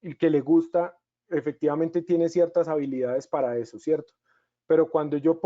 y que le gusta, efectivamente tiene ciertas habilidades para eso, ¿cierto? Pero cuando yo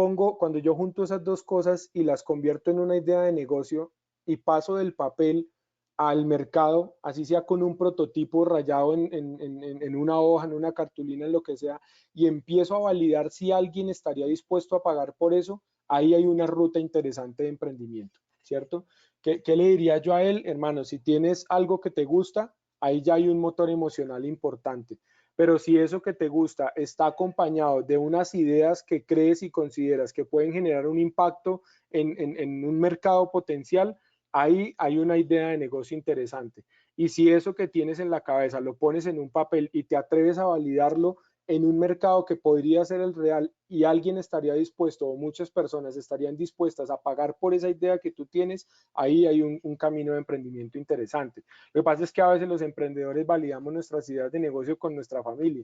junto esas dos cosas y las convierto en una idea de negocio y paso del papel al mercado, así sea con un prototipo rayado en una hoja, en una cartulina, en lo que sea, y empiezo a validar si alguien estaría dispuesto a pagar por eso, ahí hay una ruta interesante de emprendimiento, ¿cierto? ¿Qué le diría yo a él? Hermano, si tienes algo que te gusta, ahí ya hay un motor emocional importante. Pero si eso que te gusta está acompañado de unas ideas que crees y consideras que pueden generar un impacto en un mercado potencial, ahí hay una idea de negocio interesante. Y si eso que tienes en la cabeza lo pones en un papel y te atreves a validarlo en un mercado que podría ser el real y alguien estaría dispuesto o muchas personas estarían dispuestas a pagar por esa idea que tú tienes, ahí hay un camino de emprendimiento interesante. Lo que pasa es que a veces los emprendedores validamos nuestras ideas de negocio con nuestra familia.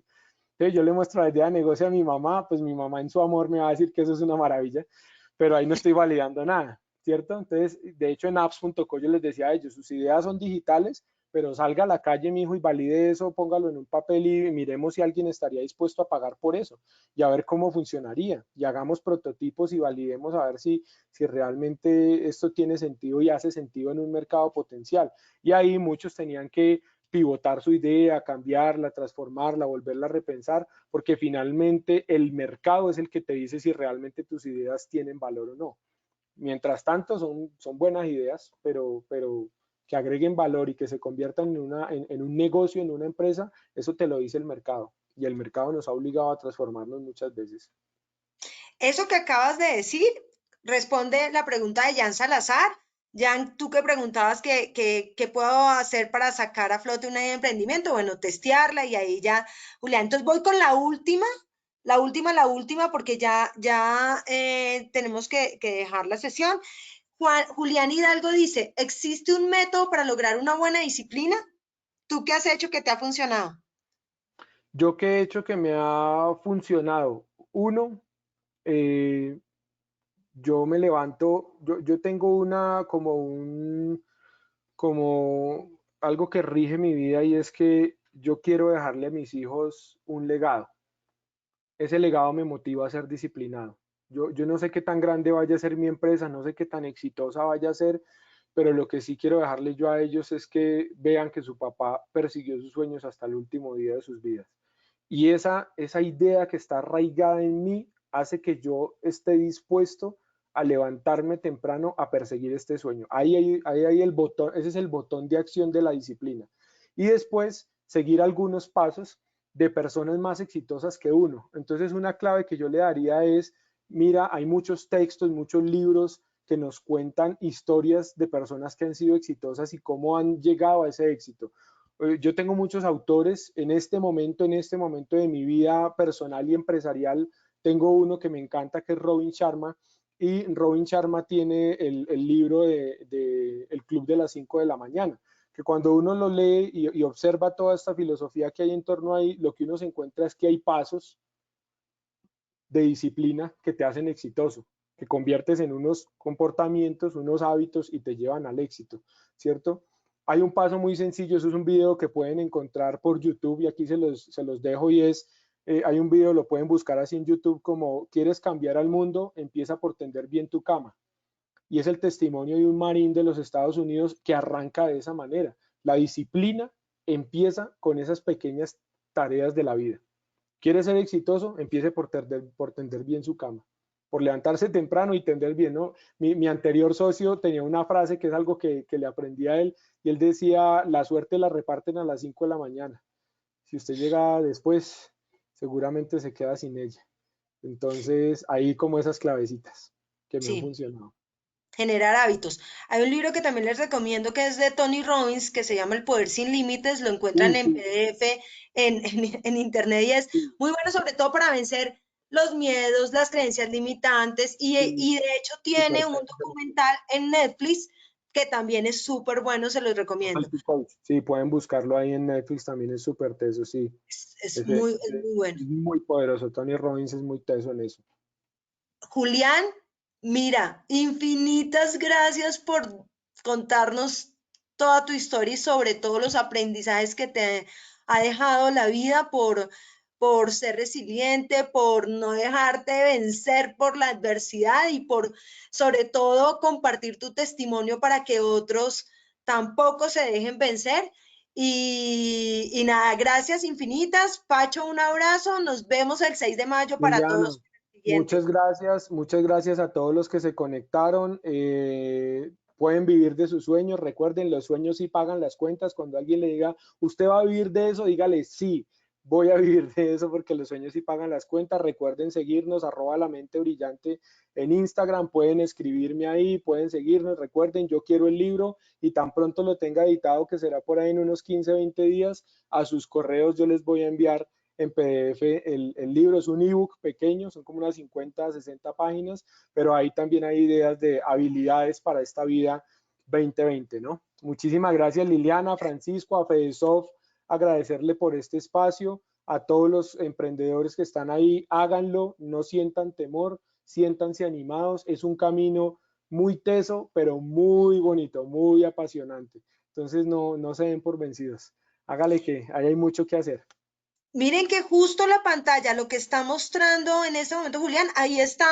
Entonces yo le muestro la idea de negocio a mi mamá, pues mi mamá en su amor me va a decir que eso es una maravilla, pero ahí no estoy validando nada, ¿cierto? Entonces, de hecho en apps.co yo les decía a ellos, sus ideas son digitales, pero salga a la calle, mi hijo, y valide eso, póngalo en un papel y miremos si alguien estaría dispuesto a pagar por eso y a ver cómo funcionaría. Y hagamos prototipos y validemos a ver si realmente esto tiene sentido y hace sentido en un mercado potencial. Y ahí muchos tenían que pivotar su idea, cambiarla, transformarla, volverla a repensar, porque finalmente el mercado es el que te dice si realmente tus ideas tienen valor o no. Mientras tanto, son buenas ideas, pero que agreguen valor y que se conviertan en un negocio, en una empresa, eso te lo dice el mercado. Y el mercado nos ha obligado a transformarnos muchas veces. Eso que acabas de decir responde la pregunta de Jan Salazar. Jan, tú que preguntabas qué puedo hacer para sacar a flote una idea de emprendimiento. Bueno, testearla y ahí ya, Julián. Entonces voy con la última la última, porque ya tenemos que dejar la sesión. Julián Hidalgo dice, ¿existe un método para lograr una buena disciplina? ¿Tú qué has hecho que te ha funcionado? Yo que he hecho que me ha funcionado. Uno, eh, yo me levanto, yo tengo como algo que rige mi vida y es que yo quiero dejarle a mis hijos un legado. Ese legado me motiva a ser disciplinado. Yo no sé qué tan grande vaya a ser mi empresa, no sé qué tan exitosa vaya a ser, pero lo que sí quiero dejarles yo a ellos es que vean que su papá persiguió sus sueños hasta el último día de sus vidas. Y esa idea que está arraigada en mí hace que yo esté dispuesto a levantarme temprano a perseguir este sueño. Ahí el botón, ese es el botón de acción de la disciplina. Y después seguir algunos pasos de personas más exitosas que uno. Entonces una clave que yo le daría es, mira, hay muchos textos, muchos libros que nos cuentan historias de personas que han sido exitosas y cómo han llegado a ese éxito. Yo tengo muchos autores en este momento de mi vida personal y empresarial. Tengo uno que me encanta, que es Robin Sharma, y Robin Sharma tiene el libro de El Club de las 5 de la mañana, que cuando uno lo lee y observa toda esta filosofía que hay en torno ahí, lo que uno se encuentra es que hay pasos de disciplina que te hacen exitoso, que conviertes en unos comportamientos, unos hábitos y te llevan al éxito, ¿cierto? Hay un paso muy sencillo, eso es un video que pueden encontrar por YouTube y aquí se los dejo y es, hay un video, lo pueden buscar así en YouTube como ¿quieres cambiar al mundo? Empieza por tender bien tu cama. Y es el testimonio de un marín de los Estados Unidos que arranca de esa manera. La disciplina empieza con esas pequeñas tareas de la vida. ¿Quiere ser exitoso? Empiece por tender bien su cama, por levantarse temprano y tender bien, ¿no? Mi anterior socio tenía una frase que es algo que le aprendí a él, y él decía, la suerte la reparten a las 5 de la mañana. Si usted llega después, seguramente se queda sin ella. Entonces, ahí como esas clavecitas que me han Sí, funcionado. generar hábitos. Hay un libro que también les recomiendo que es de Tony Robbins, que se llama El Poder Sin Límites, lo encuentran en Sí, PDF, en internet y es sí, muy bueno sobre todo para vencer los miedos, las creencias limitantes sí, y de hecho tiene súper un teso. documental en Netflix que también es súper bueno, se los recomiendo. Sí, pueden buscarlo ahí en Netflix, también es súper teso, sí. Es muy bueno. Es muy poderoso. Tony Robbins es muy teso en eso. Julián, mira, infinitas gracias por contarnos toda tu historia y sobre todo los aprendizajes que te ha dejado la vida por ser resiliente, por no dejarte vencer por la adversidad y por sobre todo compartir tu testimonio para que otros tampoco se dejen vencer. Y nada, gracias infinitas. Pacho, un abrazo. Nos vemos el 6 de mayo para Liliana, todos. Siguiente. muchas gracias a todos los que se conectaron. Pueden vivir de sus sueños. Recuerden, los sueños sí pagan las cuentas. Cuando alguien le diga, ¿usted va a vivir de eso? Dígale, sí, voy a vivir de eso porque los sueños sí pagan las cuentas. Recuerden seguirnos, @lamentebrillante en Instagram. Pueden escribirme ahí, pueden seguirnos. Recuerden, yo quiero el libro y tan pronto lo tenga editado, que será por ahí en unos 15, 20 días, a sus correos yo les voy a enviar en PDF el libro. Es un ebook pequeño, son como unas 50, 60 páginas, pero ahí también hay ideas de habilidades para esta vida 2020, ¿no? Muchísimas gracias Liliana, Francisco, a FedeSoft, agradecerle por este espacio, a todos los emprendedores que están ahí, háganlo, no sientan temor, siéntanse animados, es un camino muy teso, pero muy bonito, muy apasionante. Entonces no se den por vencidos. Hágale que ahí hay mucho que hacer. Miren que justo la pantalla, lo que está mostrando en este momento Julián, ahí está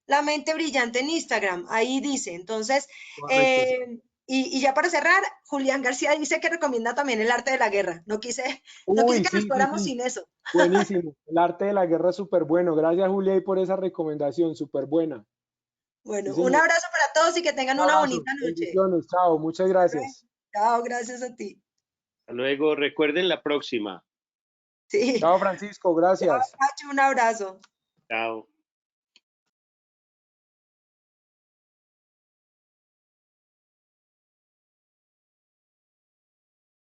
la mente brillante en Instagram, ahí dice. Entonces, Correcto. eh, y ya para cerrar, Julián García dice que recomienda también el arte de la guerra. No quise Uy, que nos sí, sí, fuéramos sí. sin eso. Buenísimo. El arte de la guerra es súper bueno. Gracias, Julia, y por esa recomendación, súper buena. Sí, Bueno, un señor. abrazo para todos y que tengan Un una abrazo. bonita noche. Bendiciones. Chao. Muchas gracias. Chao, gracias a ti. Hasta luego, recuerden la próxima. Sí, Chao, Francisco. chao, Gracias. Pacho, un abrazo. Chao.